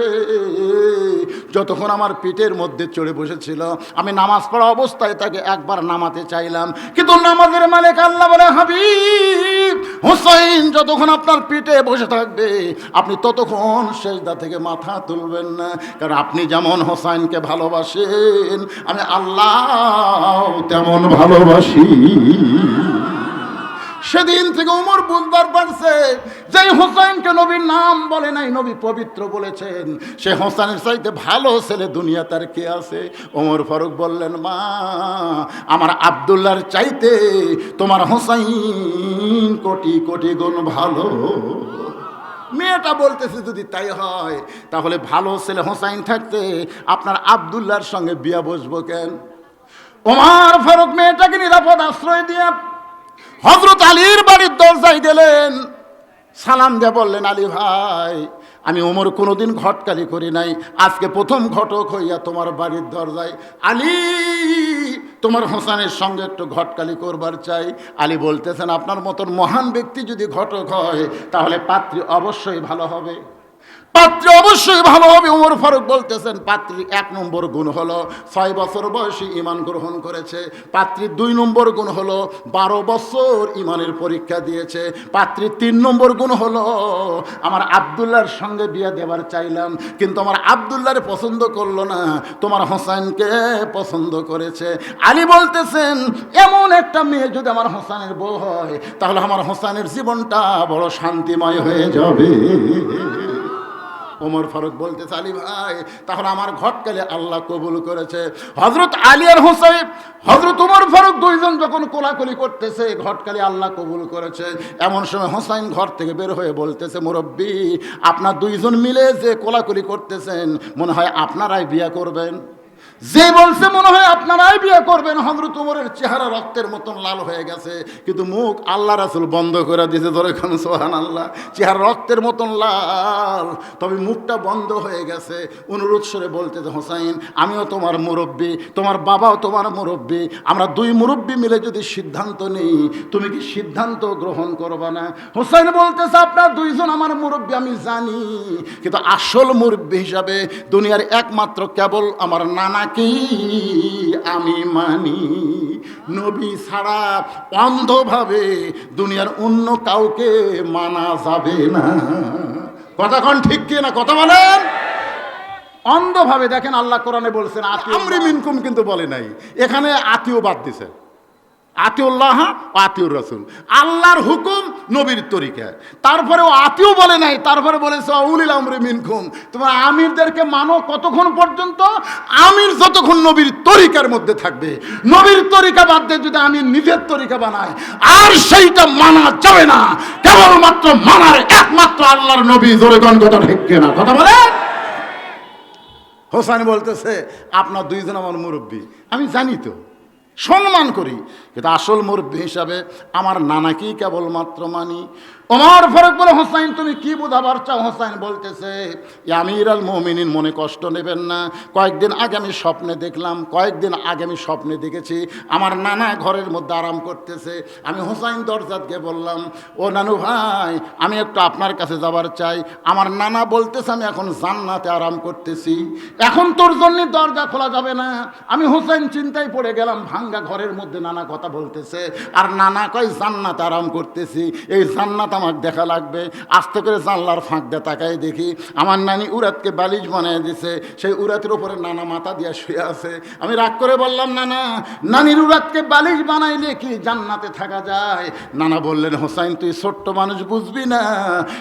যতক্ষণ আমার পিঠের মধ্যে চড়ে বসেছিল আমি নামাজ পড়া অবস্থায় তাকে একবার নামাতে চাইলাম, কিন্তু নামাজের মালিক আল্লাহ বলে হাবিব হোসাইন যতক্ষণ আপনার পিঠে বসে থাকবে আপনি ততক্ষণ সেজদা থেকে মাথা তুলবেন না, কারণ আপনি যেমন হোসাইনকে ভালোবাসেন আমি আল্লাহ তেমন ভালোবাসি। সেদিন থেকে ওমর বুঝবার পারছে যে হোসাইনকে নবীর নাম বলে নাই, নবী পবিত্র বলেছেন, সে হোসাইনের চাইতে ভালো ছেলে দুনিয়া তার কে আছে? ওমর ফারুক বললেন মা আমার আব্দুল্লাহর চাইতে তোমার হোসাইন কোটি কোটি গুণ ভালো। মেয়েটা বলতেছে যদি তাই হয় তাহলে ভালো ছেলে হোসাইন থাকতে আপনার আব্দুল্লাহর সঙ্গে বিয়া বসবো কেন? ওমর ফারুক মেয়েটাকে নিরাপদ আশ্রয় দিয়ে হযরত আলীর বাড়ির দরজায় গেলেন, সালাম দিয়ে বললেন আলী ভাই আমি ওমর কোনোদিন ঘটকালি করি নাই, আজকে প্রথম ঘটক হইয়া তোমার বাড়ির দরজায়, আলী তোমার হোসেনের সঙ্গে একটু ঘটকালি করবার চাই। আলী বলতেছেন আপনার মতন মহান ব্যক্তি যদি ঘটক হয় তাহলে পাত্রী অবশ্যই ভালো হবে, পাত্রী অবশ্যই ভালো হবে। ওমর ফারুক বলতেছেন পাত্রীর 1 নম্বর গুণ হলো 6 বছর বয়সে ঈমান গ্রহণ করেছে, পাত্রীর 2 নম্বর গুণ হলো 12 বছর ঈমানের পরীক্ষা দিয়েছে, পাত্রীর 3 নম্বর গুণ হলো আমার আব্দুল্লাহর সঙ্গে বিয়ে দেওয়ার চাইলাম কিন্তু আমার আব্দুল্লাহর পছন্দ করলো না, তোমার হোসেনকে পছন্দ করেছে। আলী বলতেছেন এমন একটা মেয়ে যদি আমার হোসেনের বউ হয় তাহলে আমার হোসেনের জীবনটা বড় শান্তিময় হয়ে যাবে। ওমর ফারুক বলতেছে আলী ভাই তাহলে আমার ঘটকালে আল্লাহ কবুল করেছে। হযরত আলী আর হোসেন হযরত ওমর ফারুক দুইজন যখন কোলাকুলি করতেছে ঘটকালে আল্লাহ কবুল করেছে। এমন সময় হোসেন ঘর থেকে বের হয়ে বলতেছে মুরব্বী আপনার দুইজন মিলে যে কোলাকুলি করতেছেন মনে হয় আপনারাই বিয়ে করবেন। যে বলছে মনে হয় আপনারাই বিয়ে করবেন, হযরত ওমরের চেহারা রক্তের মতন লাল হয়ে গেছে কিন্তু মুখ আল্লাহ রাসূল বন্ধ করে দিয়েছে, ধরে খান সুবহানাল্লাহ। চেহারা রক্তের মতন লাল তবে মুখটা বন্ধ হয়ে গেছে। অনুরোধ স্বরে বলতেছে হোসাইন আমিও তোমার মুরব্বী, তোমার বাবাও তোমার মুরব্বী, আমরা 2 মুরব্বী মিলে যদি সিদ্ধান্ত নেই তুমি কি সিদ্ধান্ত গ্রহণ করবে না? হোসাইন বলতেছে আপনার 2 জন আমার মুরব্বী আমি জানি, কিন্তু আসল মুরব্বী হিসাবে দুনিয়ার একমাত্র কেবল আমার নানা কি আমি মানি, নবী ছাড়া অন্ধভাবে দুনিয়ার অন্য কাউকে মানা যাবে না। কথা কোন ঠিক কি না কথা বলেন? অন্ধভাবে দেখেন আল্লাহ কোরআনে বলছেন আমরি মিনকুম কিন্তু বলে নাই, এখানে আতিও বাদ দিছে, আতিউল্লাহ আতিউর রাসূল, আল্লাহর হুকুম নবীর তরিকা, তারপরে ও আতিও বলে নাই, তারপরে বলেছে উলিল আমরি মিনকুম। তোমরা আমিরদেরকে মানো কতক্ষণ পর্যন্ত? আমির যতক্ষণ নবীর তরিকার মধ্যে থাকবে। নবীর তরিকা বাদ দিয়ে যদি আমির নিজের তরিকা বানায় আর সেইটা মানা যাবে না, কেবলমাত্র মানার একমাত্র আল্লাহর নবী। জোরে কোন কথা ঠিক কিনা কথা বলে? হোসেন বলতেছে আপনার 2 জন আমার মুরব্বী আমি জানি তো, সম্মান করি, কিন্তু আসল মুরব্বী হিসাবে আমার নানাকেই কেবলমাত্র মানি। ওমর ফারুক বলে, হোসাইন তুমি কি বোঝাবার চাও? হোসাইন বলতেছে, আমির আল মুমিনিন, মনে কষ্ট নেবেন না। কয়েকদিন আগে আমি স্বপ্নে দেখেছি আমার নানা ঘরের মধ্যে আরাম করতেছে। আমি হোসাইন দরজাতকে বললাম, ও নানু ভাই, আমি একটু আপনার কাছে যাবার চাই। আমার নানা বলতেছে আমি এখন জান্নাতে আরাম করতেছি, এখন তোর জন্য দরজা খোলা যাবে না। আমি হোসাইন চিন্তায় পড়ে গেলাম, ভাঙ্গা ঘরের মধ্যে নানা কথা বলতেছে, আর নানা কয় জান্নাতে আরাম করতেছি, এই জান্নাত আমার দেখা লাগবে। আস্তে করে জানলার ফাঁক দিয়ে তাকাই দেখি আমার নানি উরাতকে বালিশ বানিয়ে দিছে, সেই উরাতের উপরে নানা মাথা দিয়ে শুয়ে আছে। আমি রাগ করে বললাম, নানির উরাতকে বালিশ বানাইলে কি জান্নাতে থাকা যায়? নানা বললেন, হোসাইন তুই ছোট্ট মানুষ, বুঝবি না,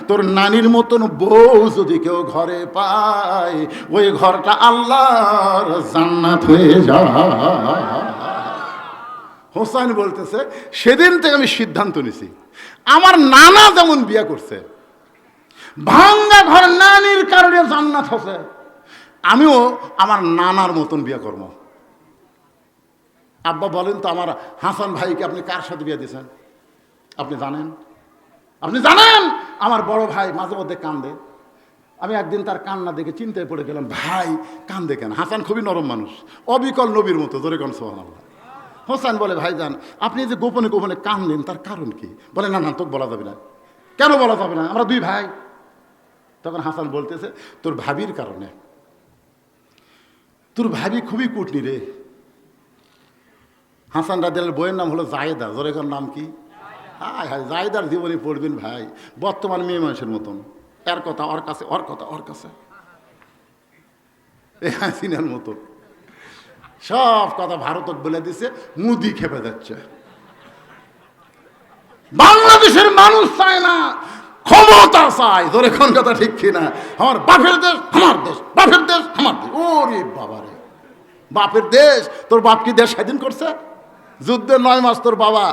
তোর নানির মতন বউ যদি কেউ ঘরে পায়, ওই ঘরটা আল্লাহর জান্নাত হয়ে যায়। হোসাইন বলতেছে, সেদিন থেকে আমি সিদ্ধান্ত নিছি, আমার নানা যেমন বিয়ে করছে, ভাঙ্গা ঘর নানির কারণে জান্নাত হচ্ছে, আমিও আমার নানার মতন বিয়ে করব। আব্বা বলেন তো, আমার হাসান ভাইকে আপনি কার সাথে বিয়ে দিয়েছেন? আপনি জানেন আমার বড় ভাই মাঝে মধ্যে কান্দে। আমি একদিন তার কান্না দেখে চিন্তায় পড়ে গেলাম, ভাই কান্দে কেন? হাসান খুবই নরম মানুষ, অবিকল নবীর মতো, জোরে কোন সুবহানাল্লাহ। হোসেন বলে, ভাইজান আপনি যে গোপনে গোপনে কাঁদলেন তার কারণ কি? বলে, না তোকে বলা যাবে না। কেন বলা যাবে না? আমরা দুই ভাই। তখন হাসান বলতেছে, তোর ভাবির কারণে। তোর ভাবি খুবই কুটনি রে। হাসান রাদিয়াল্লাহু বইয়ের নাম হলো জায়েদা, জোরে কোন নাম কি? হায় হায়, জায়েদার জীবনে পড়বেন ভাই, বর্তমান মেয়ে মানুষের মতন, এর কথা ওর কাছে, ওর কথা ওর কাছে, এই হাসিনার মতো সব কথা ভারতক বলে দিছে, মুদি খেপে যাচ্ছে। বাংলাদেশের মানুষ চায় না, ক্ষমতা চায়, জোরে কোন কথা ঠিক কিনা? আমার বাপের দেশ আমার দেশ, বাপের দেশ আমার দেশ। ওরে বাবা রে, বাপের দেশ? তোর বাপ কি দেশ স্বাধীন করছে? যুদ্ধের 9 মাস তোর বাবা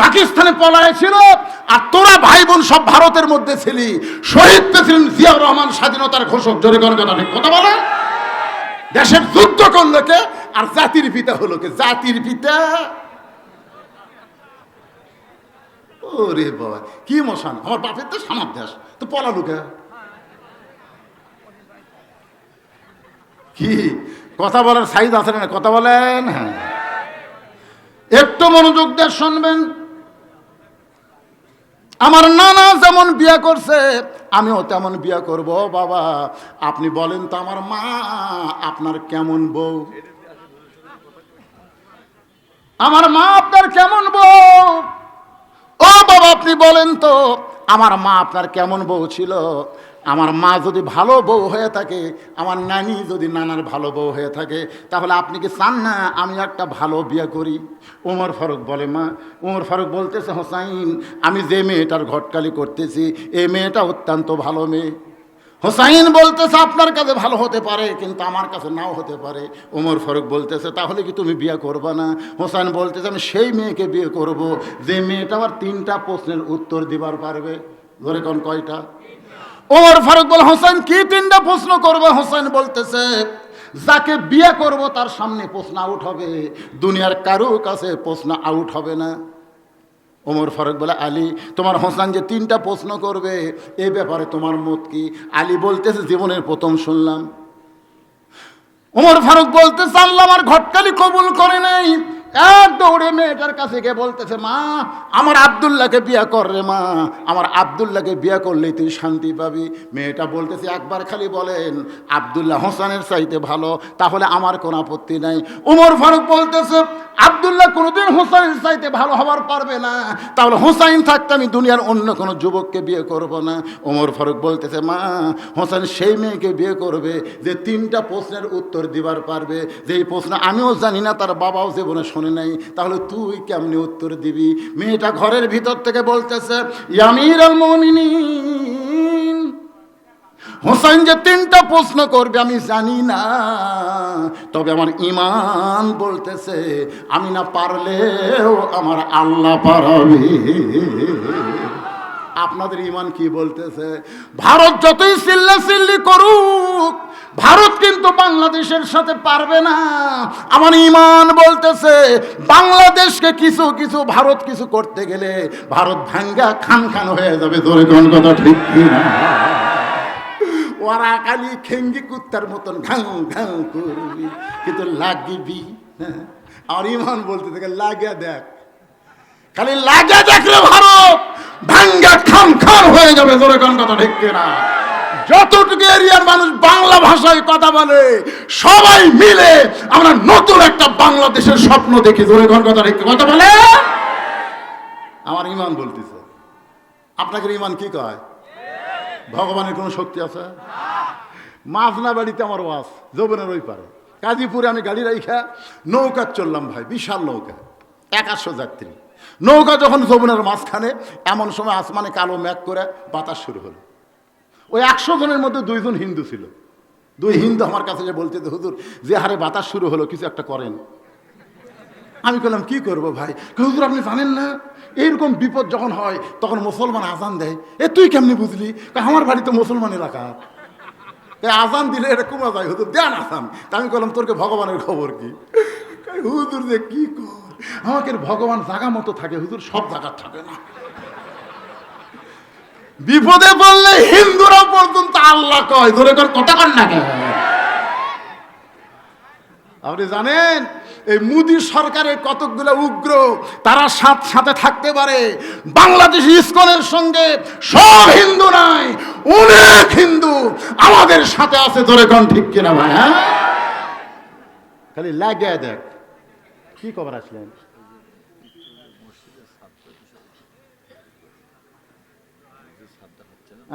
পাকিস্তানে পলায় ছিল, আর তোরা ভাই বোন সব ভারতের মধ্যে ছিলি। শহীদ প্রেসিডেন্ট জিয়াউর রহমান স্বাধীনতার ঘোষক, জোরে কোন কথা ঠিক কথা বলে? দেশের যুদ্ধ করলো কে? আর জাতির পিতা হলো কে? জাতির পিতা। ওরে বাবা, কি মশান! আমার বাপের দেশ আমার দেশ, তো পলালো কে? কি কথা বলার সাইজ আছে না? কথা বলেন। হ্যাঁ, একটু মনোযোগ দিয়ে শুনবেন। আমার নানা যেমন বিয়ে করছে আমিও তেমন বিয়ে করব। বাবা আপনি বলেন তো, আমার মা আপনার কেমন বউ? আমার মা আপনার কেমন বউ? ও বাবা আপনি বলেন তো, আমার মা আপনার কেমন বউ ছিল? আমার মা যদি ভালো বউ হয়ে থাকে, আমার নানি যদি নানার ভালো বউ হয়ে থাকে, তাহলে আপনি কি চান না আমি একটা ভালো বিয়ে করি? ওমর ফারুক বলে, মা, ওমর ফারুক বলতেছে, হোসাইন আমি যে মেয়েটার ঘটকালি করতেছি এই মেয়েটা অত্যন্ত ভালো মেয়ে। হোসাইন বলতেছে, আপনার কাছে ভালো হতে পারে কিন্তু আমার কাছে নাও হতে পারে। ওমর ফারুক বলতেছে, তাহলে কি তুমি বিয়ে করবা না? হোসাইন বলতেছে, আমি সেই মেয়েকে বিয়ে করব যে মেয়েটা আবার 3টা প্রশ্নের উত্তর দিবার পারবে। ধরে কোন কয়টা? ওমর ফারুক বলে, হোসেন কি 3টা প্রশ্ন করবে? হোসেন বলতেছে, যাকে বিয়ে করব তার সামনে প্রশ্ন আউট হবে, দুনিয়ার কারো কাছে প্রশ্ন আউট হবে না। ওমর ফারুক বলে, আলী তোমার হোসেন যে 3টা প্রশ্ন করবে এ ব্যাপারে তোমার মত কি? আলী বলতেছে, জীবনের প্রথম শুনলাম। ওমর ফারুক বলতেছে, আল্লাহ আমার ঘটকালি কবুল করে নাই। এক দৌড়ে মেয়েটার কাছে গিয়ে বলতেছে, মা আমার আব্দুল্লাহকে বিয়ে কর রে মা, আমার আব্দুল্লাহকে বিয়ে করলেই তুই শান্তি পাবি। মেয়েটা বলতেছে, একবার খালি বলেন আব্দুল্লাহ হোসেনের চাইতে ভালো, তাহলে আমার কোনো আপত্তি নাই। ওমর ফারুক বলতেছে, আব্দুল্লাহ কোনোদিন হোসেনের চাইতে ভালো হবার পারবে না, তাহলে হোসাইন থাকতে আমি দুনিয়ার অন্য কোনো যুবককে বিয়ে করব না। ওমর ফারুক বলতেছে, মা হোসেন সেই মেয়েকে বিয়ে করবে যে 3টা প্রশ্নের উত্তর দিবার পারবে, যেই প্রশ্ন আমিও জানি না, তার বাবাও জীবনে শোনে নাই, তাহলে তুই কেমনে উত্তর দিবি? মেয়েটা ঘরের ভিতর থেকে বলতেছে, আমিরুল মুমিনিন হোসেন যে 3টা প্রশ্ন করবে আমি জানি না, তবে আমার ঈমান বলতেছে আমি না পারলেও আমার আল্লাহ পারবে। আপনাদের ঈমান কি বলতেছে? ভারত যতই চিল্লাচিল্লি করুক, ভারত কিন্তু বাংলাদেশের সাথে পারবে না। আমার ঈমান বলতেছে বাংলাদেশকে কিছু কিছু ভারত কিছু করতে গেলে ভারত ভাঙ্গা খান খান হয়ে যাবে। ধরে কোন কথা ঠিক কিনা? ওরা খালি খেঙ্গি কুত্তার মতন ঘাং ঘাং করবি, কিন্তু লাগবি। আমার ঈমান বলতে থেকে লাগিয়া দেখ, খালি লাগিয়া দেখলে ভারত ভাঙ্গা খান খান হয়ে যাবে। ধরে কোন কথা ঠিক কিনা? যতটুকু এরিয়ার মানুষ বাংলা ভাষায় কথা বলে সবাই মিলে আমরা নতুন একটা বাংলাদেশের স্বপ্ন দেখি। ধরে কোন কথা ঠিক কথা বলে? আমার ঈমান বলতেছে। আপনাদের ঈমান কি কয়? ভগবানের কোনো শক্তি আছে? মাঝনা বাড়িতে আমার ওয়াজ যৌবনের ওই পারে কাজীপুরে আমি গাড়ি রাইখা নৌকা চললাম ভাই, বিশাল নৌকা, 100 যাত্রী নৌকা। যখন যৌবনের মাঝখানে এমন সময় আসমানে কালো মেঘ করে বাতাস শুরু হলো। ওই 100 জনের মধ্যে 2 জন হিন্দু ছিল। 2 হিন্দু আমার কাছে যে বলতে, হুজুর যে হারে বাতাস শুরু হলো কিছু একটা করেন। আমি বললাম কি করবো ভাই? হুজুর আপনি জানেন না এইরকম বিপদ যখন হয় তখন মুসলমান আজান দেয়। তুই কেমনি বুঝলি? আমার বাড়িতে মুসলমান এলাকা, আজান দিলে এটা কমা যায়। হুজুর দেন আসান। তা আমি বললাম তোরকে ভগবানের খবর কি? হুজুর যে কি কর, আমাকে ভগবান জায়গা মতো থাকে হুজুর, সব জায়গা থাকে না। বিপদে পড়লে হিন্দুরা পর্যন্ত আল্লাহ কয়। ধরে কর কথা কর না কেন? আপনি জানেন এই মোদী সরকারের কতকগুলো উগ্র তারা সাথে থাকতে পারে। বাংলাদেশ ইসকনের সঙ্গে সব হিন্দু নাই, অনেক হিন্দু আমাদের সাথে আছে। ধরে কোন ঠিক কিনা ভাই? হ্যাঁ, খালি লাগিয়ে দেখ। কি খবর আসলেন?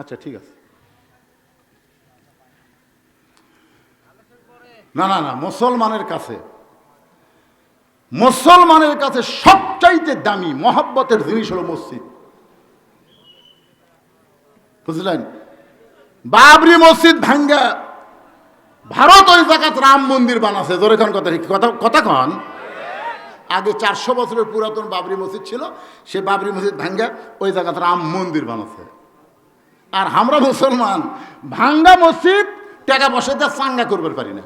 আচ্ছা ঠিক আছে। না না না, মুসলমানের কাছে সবচাইতে দামি মহব্বতের জিনিস হলো মসজিদ। বুঝলেন? বাবরি মসজিদ ভাঙ্গা ভারত ওই জায়গায় রাম মন্দির বানাছে। ধরে কোন কথা কন? আগে 400 বছরের পুরাতন বাবরি মসজিদ ছিল, সে বাবরি মসজিদ ভাঙ্গা ওই জায়গায় রাম মন্দির বানাছে। আর আমরা মুসলমান ভাঙ্গা মসজিদ টাকা পয়সা দিয়ে চাঙ্গা করতে পারি না।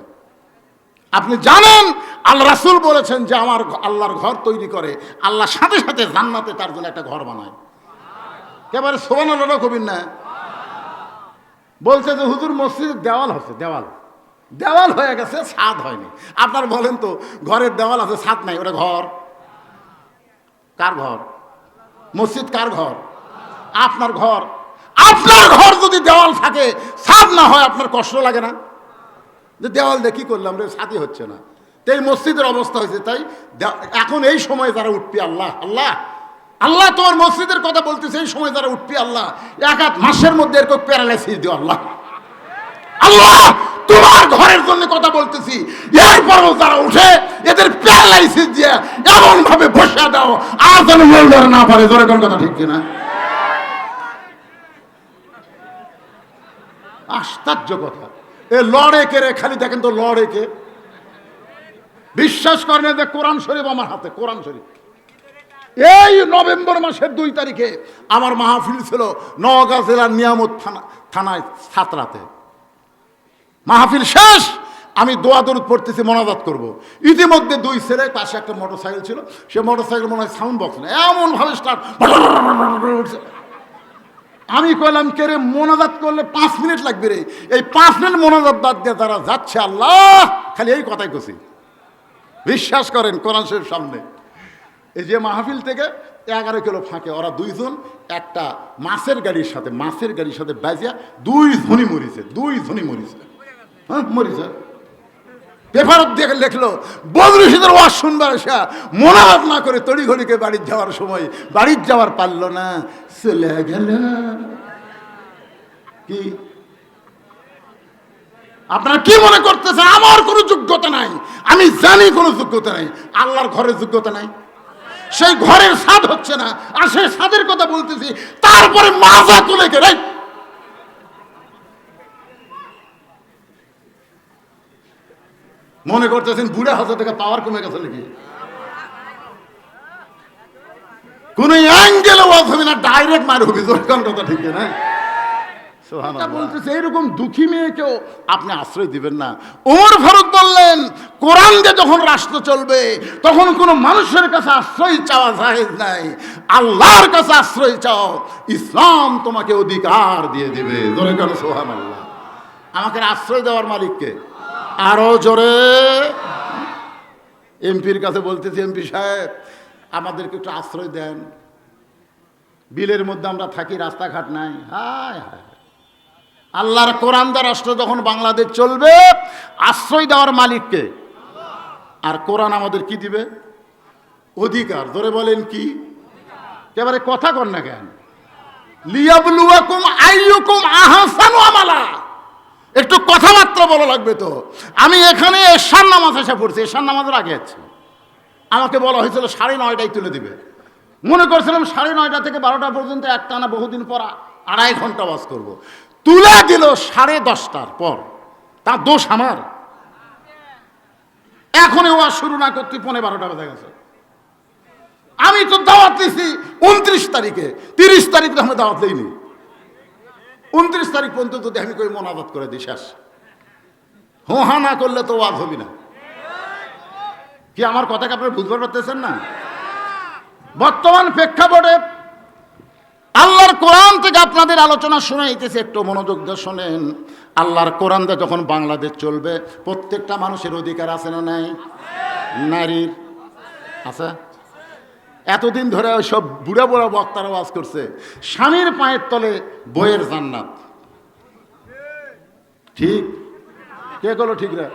আপনি জানেন আল্লাহ রাসূল বলেছেন যে আমার আল্লাহর ঘর তৈরি করে আল্লাহ সাথে সাথে জান্নাতে তার জন্য একটা ঘর বানায়। একেবারে সুবহানাল্লাহ কবির না বলছে যে হুজুর মসজিদের দেওয়াল হচ্ছে, দেওয়াল হয়ে গেছে, ছাদ হয়নি। আপনার বলেন তো ঘরের দেওয়াল আছে ছাদ নাই, ওটা ঘর? কার ঘর? মসজিদ কার ঘর? আপনার ঘর। আপনার ঘর যদি দেওয়াল থাকে ছাদ না হয় আপনার কষ্ট লাগে না? যে দেওয়াল দিয়ে কি করলাম রে, ছাদই হচ্ছে না। তো এই মসজিদের অবস্থা হয়েছে তাই। এখন এই সময় যারা উঠবি আল্লাহ আল্লাহ আল্লাহ, তোমার মসজিদের কথা বলতেছে, এই সময় যারা উঠবি আল্লাহ 1 মাসের মধ্যে এরকম প্যারালাইসিস দিও আল্লাহ। আল্লাহ তোমার ঘরের জন্য কথা বলতেছি, এরপরও যারা উঠে এদের প্যারালাইসিস দিয়ে এমন ভাবে বসে দাও আর যেন মূল ধরে না পারে। জোরে কোন কথা ঠিক কিনা? আশ্চর্য কথা। এ লড়ে কে রে? খালি দেখেন তো লড়ে কে? বিশ্বাস করেন যে কোরআন শরীফ আমার হাতে, কোরআন শরীফ। এই নভেম্বর মাসের 2 তারিখে আমার মাহফিল ছিল নওগাঁ জেলার নিয়ামত থানায় ছাত্রাতে। মাহফিল শেষ, আমি দোয়া দরুদ পড়তেছি, মোনাজাত করব। ইতিমধ্যে 2 ছেলে, পাশে একটা মোটরসাইকেল ছিল, সে মোটরসাইকেল মনে হয় সাউন্ড বক্স না, এমন ভাবে স্টার্ট। আমি কইলাম কে রে, মোনাজাত করলে 5 মিনিট লাগবে রে। এই 5 মিনিট মোনাজাত বাদ দিয়ে তারা যাচ্ছে আল্লাহ, খালি এই কথাই কছি। বিশ্বাস করেন কোরআন শরীফ সামনে। এই যে মাহফিল থেকে 11 কিলো ফাঁকে ওরা 2 জন একটা মাছের গাড়ির সাথে বাজিয়া 2 জনই মরিছে। হ্যাঁ মরিছে। পেপারত দিয়ে লিখলো বদরুশিদের ওয়াজ শুনবার আসা মোনাজাত না করে তড়িঘড়িকে বাড়ি যাওয়ার সময় বাড়ি যাওয়ার পারলো না, চলে গেল। কি আপনারা কি মনে করতেছেন আমার কোনো যোগ্যতা নাই? আমি জানি কোনো যোগ্যতা নাই। আল্লাহর ঘরের যোগ্যতা নাই, সেই ঘরের ছাদ হচ্ছে না, আর সেই ছাদের কথা বলতেছি, তারপরে মাজা তুলে গেলে মনে করতেছেন বুড়া হাজার টাকা পাওয়ার কমে গেছে নাকি? কোন অ্যাঙ্গেলে ওয়াজ হবে না, ডাইরেক্ট মার হবে। কথা ঠিক না? এটা বলতেছে এইরকম দুঃখী মেয়েকেও আপনি আশ্রয় দিবেন না। ওমর ফারুক বললেন, কোরআন দিয়ে যখন রাষ্ট্র চলবে তখন কোনো মানুষের কাছে আশ্রয় চাওয়া জায়েজ নাই, আল্লাহর কাছে আশ্রয় চাও, ইসলাম তোমাকে অধিকার দিয়ে দিবে। জোরে কেন সুবহানাল্লাহ। আমাকে আশ্রয় দেওয়ার মালিককে আরো জোরে। এমপির কাছে বলতেছি, এমপি সাহেব আমাদেরকে একটু আশ্রয় দেন, বিলের মধ্যে আমরা থাকি, রাস্তাঘাট নাই। হায় হায়, আল্লাহর কোরআন দ্বারা রাষ্ট্র যখন বাংলাদেশ চলবে আশ্রয় দেওয়ার মালিককে, আর কোরআন আমাদের কি দিবে? অধিকার। ধরে বলেন কি? এবারে কথা কর না কেন? লিয়াবলুয়াকুম আইয়ুকুম আহসানু আমালা। একটু কথাবার্তা বলা লাগবে তো। আমি এখানে এশার নামাজ এসে পড়ছি, এশার নামাজের আগে আছি। আমাকে বলা হয়েছিল 9:30টায় তুলে দিবে। মনে করছিলাম 9:30 থেকে 12টা পর্যন্ত একটানা বহুদিন পর 2.5 ঘন্টা ওয়াজ করব। তুলে দিল 10:30টার পর। তার দোষ আমার? এখনই ওয়াজ শুরু না করতে 11:15 বেজে গেছে। আমি তো দাওয়াত দিয়েছি 29 তারিখে, 30 তারিখ তো আমি দাওয়াত দিইনি। 29 তারিখ পর্যন্ত যদি আমি কই মোনাজাত করে দিই, শেষ। হোহা না করলে তো ওয়াজ হবি না। কি আমার কথাকে আপনারা বুঝতে পারতেছেন না? বর্তমান প্রেক্ষাপটে আল্লাহর কোরআন থেকে আপনাদের আলোচনা শুনাইতেছে, একটু মনোযোগ দিয়ে শোনেন। আল্লাহর কোরআন দিয়ে যখন বাংলাদেশ চলবে প্রত্যেকটা মানুষের অধিকার আছে না নাই? নারীর আছে। এতদিন ধরে ওই সব বুড়া বুড়া বক্তারা ওয়াজ করছে স্বামীর পায়ের তলে বইয়ের জান্নাত। ঠিক? কে করলো ঠিক রে?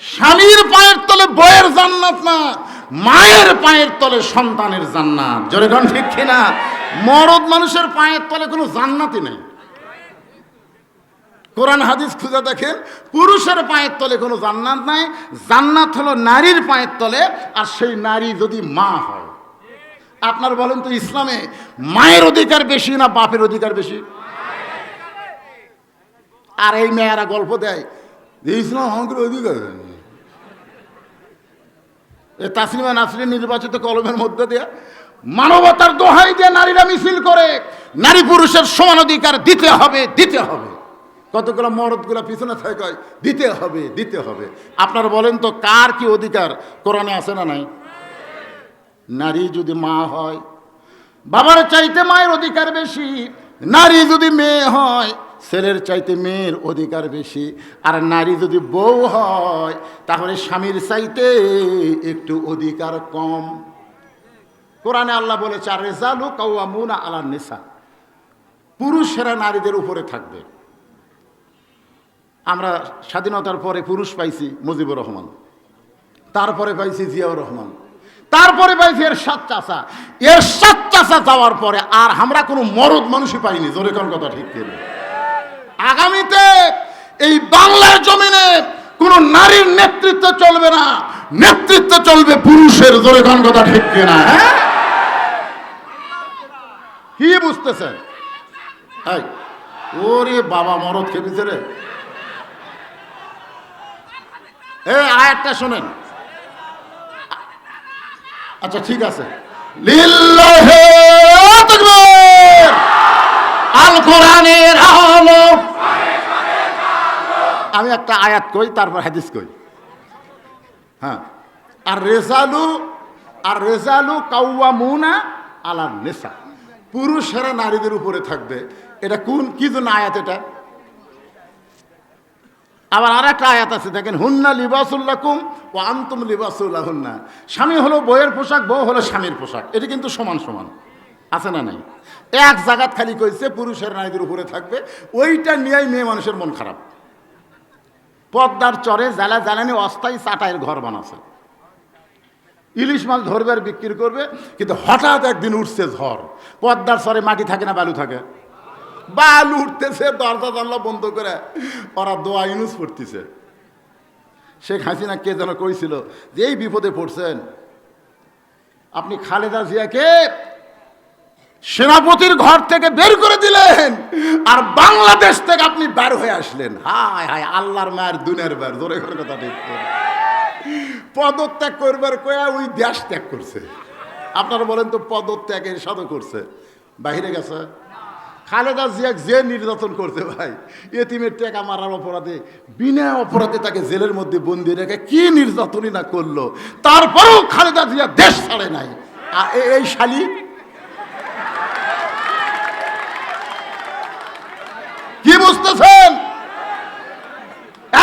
স্বামীর পায়ের তলে বইয়ের জান্নাত না, মায়ের পায়ের তলে সন্তানের জান্নাত। জোরে কোন ঠিক কিনা? মরদ মানুষের পায়ের তলে কোনো জান্নাতই নেই। কোরআন হাদিস খুঁজে দেখেন, পুরুষের পায়ের তলে কোনো জান্নাত নাই। জান্নাত হলো নারীর পায়ের তলে, আর সেই নারী যদি মা হয়। আপনার বলেন তো, ইসলামে মায়ের অধিকার বেশি না বাপের অধিকার বেশি? আর এই মেয়েরা গল্প দেয় যে ইসলাম আমাদের অধিকার। তাসলিমা নাসরিন নির্বাচিত কলমের মধ্যে দিয়ে মানবতার দোহাই দিয়ে নারীরা মিছিল করে নারী পুরুষের সমান অধিকার দিতে হবে, দিতে হবে। কতগুলো মরদগুলো পিছনে থাকে দিতে হবে, দিতে হবে। আপনারা বলেন তো, কার কি অধিকার কোরআনে আছে না নাই? নারী যদি মা হয়, বাবার চাইতে মায়ের অধিকার বেশি। নারী যদি মেয়ে হয়, ছেলের চাইতে মেয়ের অধিকার বেশি। আর নারী যদি বউ হয়, তাহলে স্বামীর চাইতে একটু অধিকার কম। কোরআনে আল্লাহ বলেছে, আর রিজালু কাওয়ামুনা আলান নিসা, পুরুষেরা নারীদের উপরে থাকবে। আমরা স্বাধীনতার পরে পুরুষ পাইছি মুজিবুর রহমান, তারপরে পাইছি জিয়াউর রহমান, তারপরে পাইছি এরশাদ চাচা। এরশাদ চাচা যাওয়ার পরে আর আমরা কোনো মরদ মানুষই পাইনি। জোরে কোন কথা ঠিক কিনা? আগামীতে এই বাংলার জমিনে কোন নারীর নেতৃত্ব চলবে না, নেতৃত্ব চলবে পুরুষের। জোরে কোন কথা ঠিক কিনা? কি বুঝতেছেন? ওরে বাবা, মরদ খেপেছে রে। আয়াতটা শোনেন। আচ্ছা ঠিক আছে, লিল্লাহি তাকবীর, আল কোরআনের আলো। আমি একটা আয়াত কই, তারপর হাদিস কই। হ্যাঁ, আর রেজালু কাওয়ামুনা আলান নিসা, পুরুষেরা নারীদের উপরে থাকবে। এটা কোন কি জন্য আয়াত? এটা আবার আর একটা আয়াত আছে, দেখেন, হুন্না লিবাসুল লাকুম ওয়া আনতুম লিবাসুল লাহুন্না। স্বামী হলো বউয়ের পোশাক, বউ হলো স্বামীর পোশাক। এটা কিন্তু সমান সমান, আছে না নাই? এক জায়গাত খালি কইছে পুরুষের নারীদের উপরে থাকবে, ওইটা নিয়েই মেয়ে মানুষের মন খারাপ। পদ্মার চরে জ্বালা জ্বালানি অস্থায়ী চাটাইয়ের ঘর বানাচ্ছে, ইলিশ মাছ ধরবে আর বিক্রি করবে। কিন্তু হঠাৎ একদিন উঠছে ঝড়। পদ্মার চরে মাটি থাকে না বালু থাকে? বালু উঠতেছে, দরজা জানলা বন্ধ করে ওরা দোয়া ইউনুস পড়তেছে। শেখ হাসিনা কে যেন কইছিল যে এই বিপদে পড়ছেন, আপনি খালেদা জিয়াকে সেনাপতির ঘর থেকে বের করে দিলেন, আর বাংলাদেশ থেকে আপনি বের হয়ে আসলেন। হায় হায়, আল্লাহর মায়ের দুনিয়ার বের। জোরে করে কথা ঠিক। পদত্যাগ করবার কয়া ওই দেশ ত্যাগ করছে। আপনারা বলেন তো, পদত্যাগের সাথে করছে। বাহিরে গেছে? খালেদা জিয়া যে নির্যাতন করতে ভাই, এতিমের টাকা মারার অপরাধে বিনা অপরাধে তাকে জেলের মধ্যে বন্দি রেখে কি নির্যাতনই না করলো, তারপরেও খালেদা জিয়া দেশ ছাড়ে নাই। এই শালি কি বুঝতেছেন?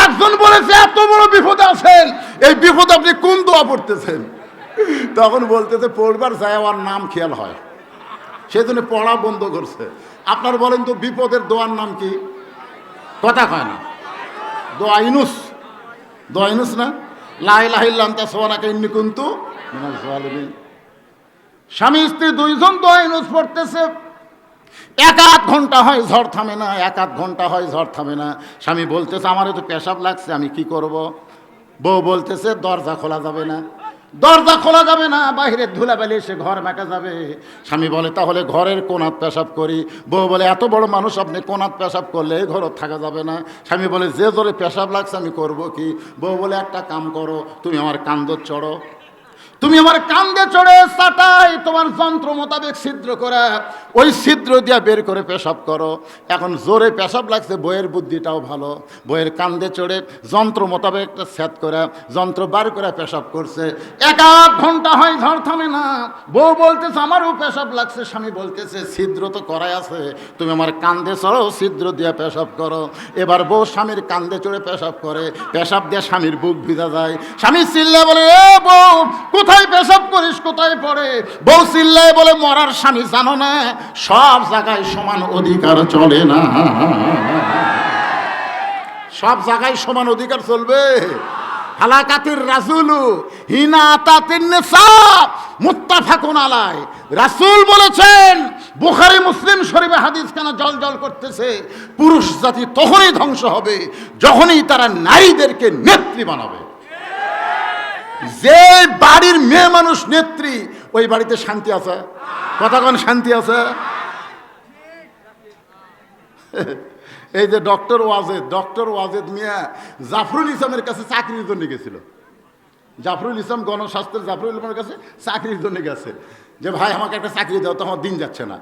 একজন বলেছে এত বড় বিপদে আছেন, এই বিপদ আপনি কোন দোয়া পড়তেছেন? তখন বলতেছে পড়বার যায় আমার নাম খেয়াল হয়, সেজন্য পড়া বন্ধ করছে। আপনার বলেন তো বিপদের দোয়ার নাম কি? কথা কয় না। দোয়া ইউনুস, দোয়া ইউনুস না? লা ইলাহা ইল্লা আনতা সুবহানাকা ইন্নী কুনতু মিনাজ জালিমিন। স্বামী স্ত্রী দুইজন দোয়া ইউনুস পড়তেছে, 1-8 ঘন্টা হয় ঝড় থামে না, 1-8 ঘন্টা হয় ঝড় থামে না। স্বামী বলতেছে আমারও তো পেশাব লাগছে, আমি কি করব? বউ বলতেছে দরজা খোলা যাবে না, দরজা খোলা যাবে না, বাইরে ধুলাবালি এসে ঘর মেকা যাবে। স্বামী বলে তাহলে ঘরের কোণাত পেশাব করি। বউ বলে এত বড় মানুষ আপনি কোণাত পেশাব করলে এই ঘরও থাকা যাবে না। স্বামী বলে যে জোরে পেশাব লাগছে আমি করব কি? বউ বলে একটা কাম করো, তুমি আমার কান্দে চড়ো, তুমি আমার কান্দে চড়ে চাটাই তোমার যন্ত্র মোতাবেক ছিদ্র করে ওই ছিদ্র দিয়ে বের করে পেশাব করো। এখন জোরে পেশাব লাগছে, বইয়ের বুদ্ধিটাও ভালো, বইয়ের কান্দে চড়ে যন্ত্র মোতাবেক একটা সেট করে যন্ত্র বার করে পেশাব করছে। 1-8 ঘন্টা হয় ঝড় থামে না। বউ বলতেছে আমারও পেশাব লাগছে, স্বামী বলতেছে ছিদ্র তো করাই আছে, তুমি আমার কান্দে চড়ো, ছিদ্র দিয়ে পেশাব করো। এবার বউ স্বামীর কান্দে চড়ে পেশাব করে, পেশাব দিয়ে স্বামীর বুক ভিজা যায়। স্বামী চিল্লায় বলে এ বউ কোথায় পেশাব করিস, কোথায় পড়ে? বউ চিল্লায় বলে মরার স্বামী জানো না সব জায়গায় সমান অধিকার চলে না, সব জায়গায় সমান অধিকার চলবে? হালাকাতির রাসূলু হিনা আতাতিন নিসা মুত্তাফাকুন আলাইহি। রাসূল বলেছেন, বুখারী মুসলিম শরীফে হাদিস কেন জল করতেছে, পুরুষ জাতি তখনই ধ্বংস হবে যখনই তারা নারীদেরকে নেত্রী বানাবে। যে বাড়ির মেয়ে মানুষ নেত্রী, ওই বাড়িতে শান্তি আছে? কথা কোন শান্তি আছে? এই যে ডক্টর ওয়াজেদ মিয়া জাফরুল ইসলামের কাছে চাকরির জন্য গেছিল। জাফরুল ইসলাম গণস্বাস্থ্যের জাফরুল ইসলামের কাছে চাকরির জন্য গেছে, যে ভাই আমাকে একটা চাকরি দাও, তো আমার দিন যাচ্ছে না।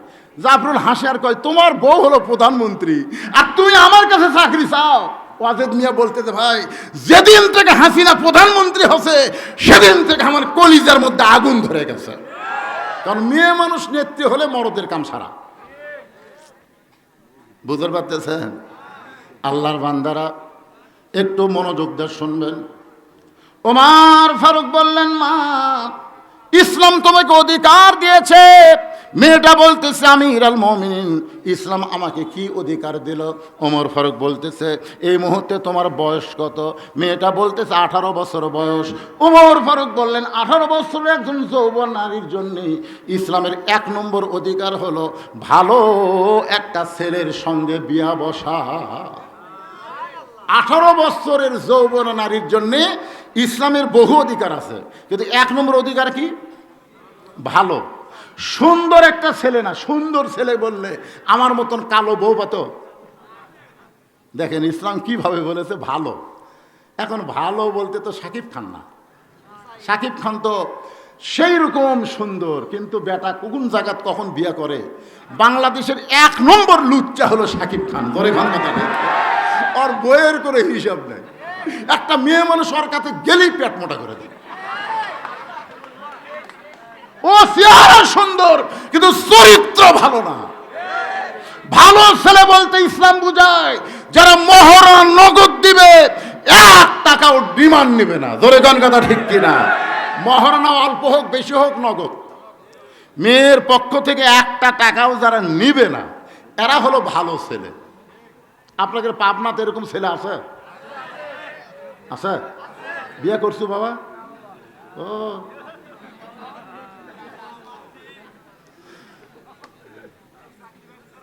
জাফরুল হাসে আর কয় তোমার বউ হলো প্রধানমন্ত্রী আর তুমি আমার কাছে চাকরি চাও? ওয়াজেদ মিয়া বলতেছে ভাই যেদিন থেকে হাসিনা প্রধানমন্ত্রী হচ্ছে সেদিন থেকে আমার কলিজার মধ্যে আগুন ধরে গেছে। কারণ মেয়ে মানুষ নেত্রী হলে মরদের কাম সারা। বুঝতে পারতেছেন? আল্লাহর বান্দারা একটু মনোযোগ দিয়ে শুনবেন। ওমর ফারুক বললেন মা ইসলাম তোমাকে অধিকার দিয়েছে। মেয়েটা বলতেছে আমিরুল মুমিনিন ইসলাম আমাকে কি অধিকার দিল? ওমর ফারুক বলতেছে এই মুহূর্তে তোমার বয়স কত? মেয়েটা বলতেছে 18 বছর বয়স। ওমর ফারুক বললেন 18 বছরের একজন যৌবন নারীর জন্য ইসলামের 1 নম্বর অধিকার হলো ভালো একটা ছেলের সঙ্গে বিয়া বসা। 18 বছরের যৌবন নারীর জন্য ইসলামের বহু অধিকার আছে, কিন্তু 1 নম্বর অধিকার কি? ভালো সুন্দর একটা ছেলে না, সুন্দর ছেলে বললে আমার মতন কালো বউ পাত। দেখেন ইসলাম কিভাবে বলেছে ভালো। এখন ভালো বলতে তো শাকিব খান না, শাকিব খান তো সেই রকম সুন্দর, কিন্তু বেটা কোন জায়গাত কখন বিয়া করে। বাংলাদেশের 1 নম্বর লুচ্চা হলো শাকিব খান। ধরে খান কথা নেই, ওর বইয়ের করে হিসাব নেই। একটা মেয়ে মানুষ ওর কাছে গেলেই পেট মোটা করে দেয়। ও চেহারা সুন্দর কিন্তু চরিত্র ভালো না। ভালো ছেলে বলতে ইসলাম বুঝায় যারা মহরা নগদ দিবে, 1 টাকাও ডিমান্ড নিবে না। ধরে গান কথা ঠিক কিনা? মহরা না অল্প হোক বেশি হোক নগদ। মেয়ের পক্ষ থেকে 1টা টাকাও যারা নিবে না, এরা হলো ভালো ছেলে। আপনাদের পাবনাতে এরকম ছেলে আছে? আছে? বিয়ে করছো বাবা? ও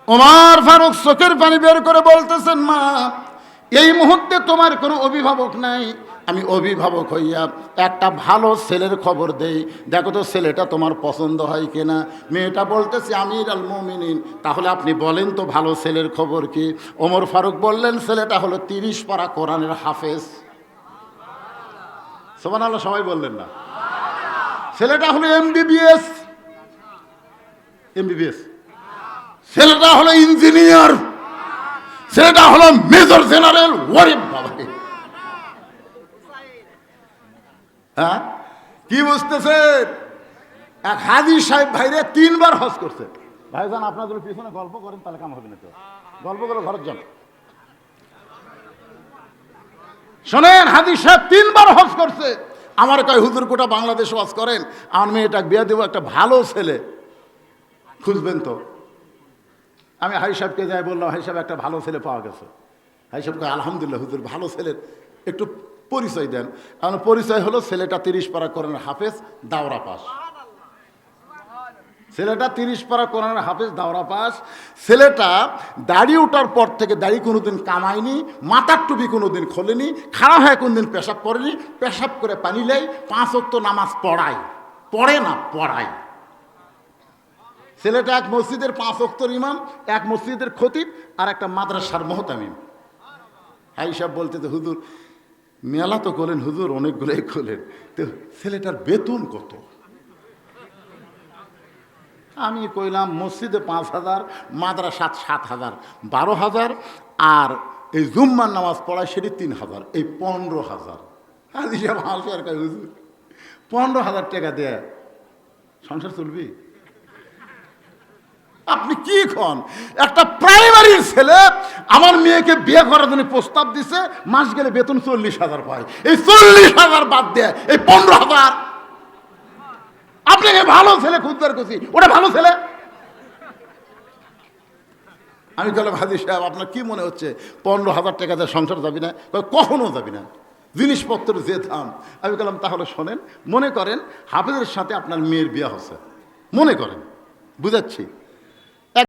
ওমর ফারুক চোখের পানি বের করে বলতেছেন মা এই মুহূর্তে তোমার কোনো অভিভাবক নাই, আমি অভিভাবক হইয়া একটা ভালো ছেলের খবর দেই, দেখো তো ছেলেটা তোমার পছন্দ হয় কিনা। মেয়েটা বলতেছে আমিরুল মুমিনিন তাহলে আপনি বলেন তো ভালো ছেলের খবর কি? ওমর ফারুক বললেন ছেলেটা হলো 30 পারা কোরআনের হাফেজ। সুবহানাল্লাহ, সবাই বললেন না? ছেলেটা হলো এমবিবিএস। ছেলেটা হলো ইঞ্জিনিয়ার, ছেলেটা হলো মেজর জেনারেল। ওরে বাবা, হ্যাঁ কি বুঝতেছেন? এক হাজি সাহেব ভাইরে 3 বার হজ করছে। ভাইজান আপনাদের পিছনে গল্প করেন তাহলে কাম হবে না, তো গল্প করে ঘরের জন্য শোনেন। হাজি সাহেব 3 বার হজ করছে। আমার কয় হুজুর গোটা বাংলাদেশ হজ করেন, আমার মেয়েটা বিয়ে দেবো, একটা ভালো ছেলে খুঁজবেন তো। আমি হাজি সাহেবকে যাই বললাম, হাজি সাহেব একটা ভালো ছেলে পাওয়া গেছে। হাজি সাহেব কয় আলহামদুলিল্লাহ হুজুর, ভালো ছেলের একটু পরিচয় দেন। কারণ পরিচয় হলো ছেলেটা 30 পারা কোরআনের হাফেজ, দাওরা পাস। ছেলেটা 30 পারা কোরআনের হাফেজ, দাওরা পাস। ছেলেটা দাড়ি ওঠার পর থেকে দাড়ি কোনোদিন কামায়নি, মাথার টুপি কোনোদিন খোলেনি, খাড়া হয়ে কোনোদিন পেশাব করেনি, পেশাব করে পানি লেয়, 5 ওয়াক্ত নামাজ পড়ায়, পড়ে না পড়ায়। ছেলেটা এক মসজিদের 5 ওয়াক্তের ইমাম, এক মসজিদের খতিব, আর একটা মাদ্রাসার মুহতামিম। হাই সাহেব বলতে হুজুর মেলা তো করলেন হুজুর, অনেকগুলোই করলেন, তো ছেলেটার বেতন কত? আমি কইলাম মসজিদে 5,000, মাদ্রাসা 7,000, 12,000, আর এই জুম্মার নামাজ পড়ায় সেটি 3,000, এই 15,000। হাজি সাহেব হাসে আর কয় হুজুর 15,000 টাকা দেয় সংসার চলবি? আপনি কি খন? একটা প্রাইমারির ছেলে আমার মেয়েকে বিয়ে করার জন্য প্রস্তাব দিছে, মাস গেলে বেতন 40,000 পায়, এই 40,000 বাদ দেয় এই 15,000। আপনাকে ভালো ছেলে খুঁজবার করছি, ওটা ভালো ছেলে? আমি বললাম হাজি সাহেব আপনার কি মনে হচ্ছে 15,000 টাকা দিয়ে সংসার যাবি না? কখনো যাবি না, জিনিসপত্রের যে দাম। আমি বললাম তাহলে শোনেন, মনে করেন হাফেজের সাথে আপনার মেয়ের বিয়ে হচ্ছে, মনে করেন, বুঝাচ্ছি,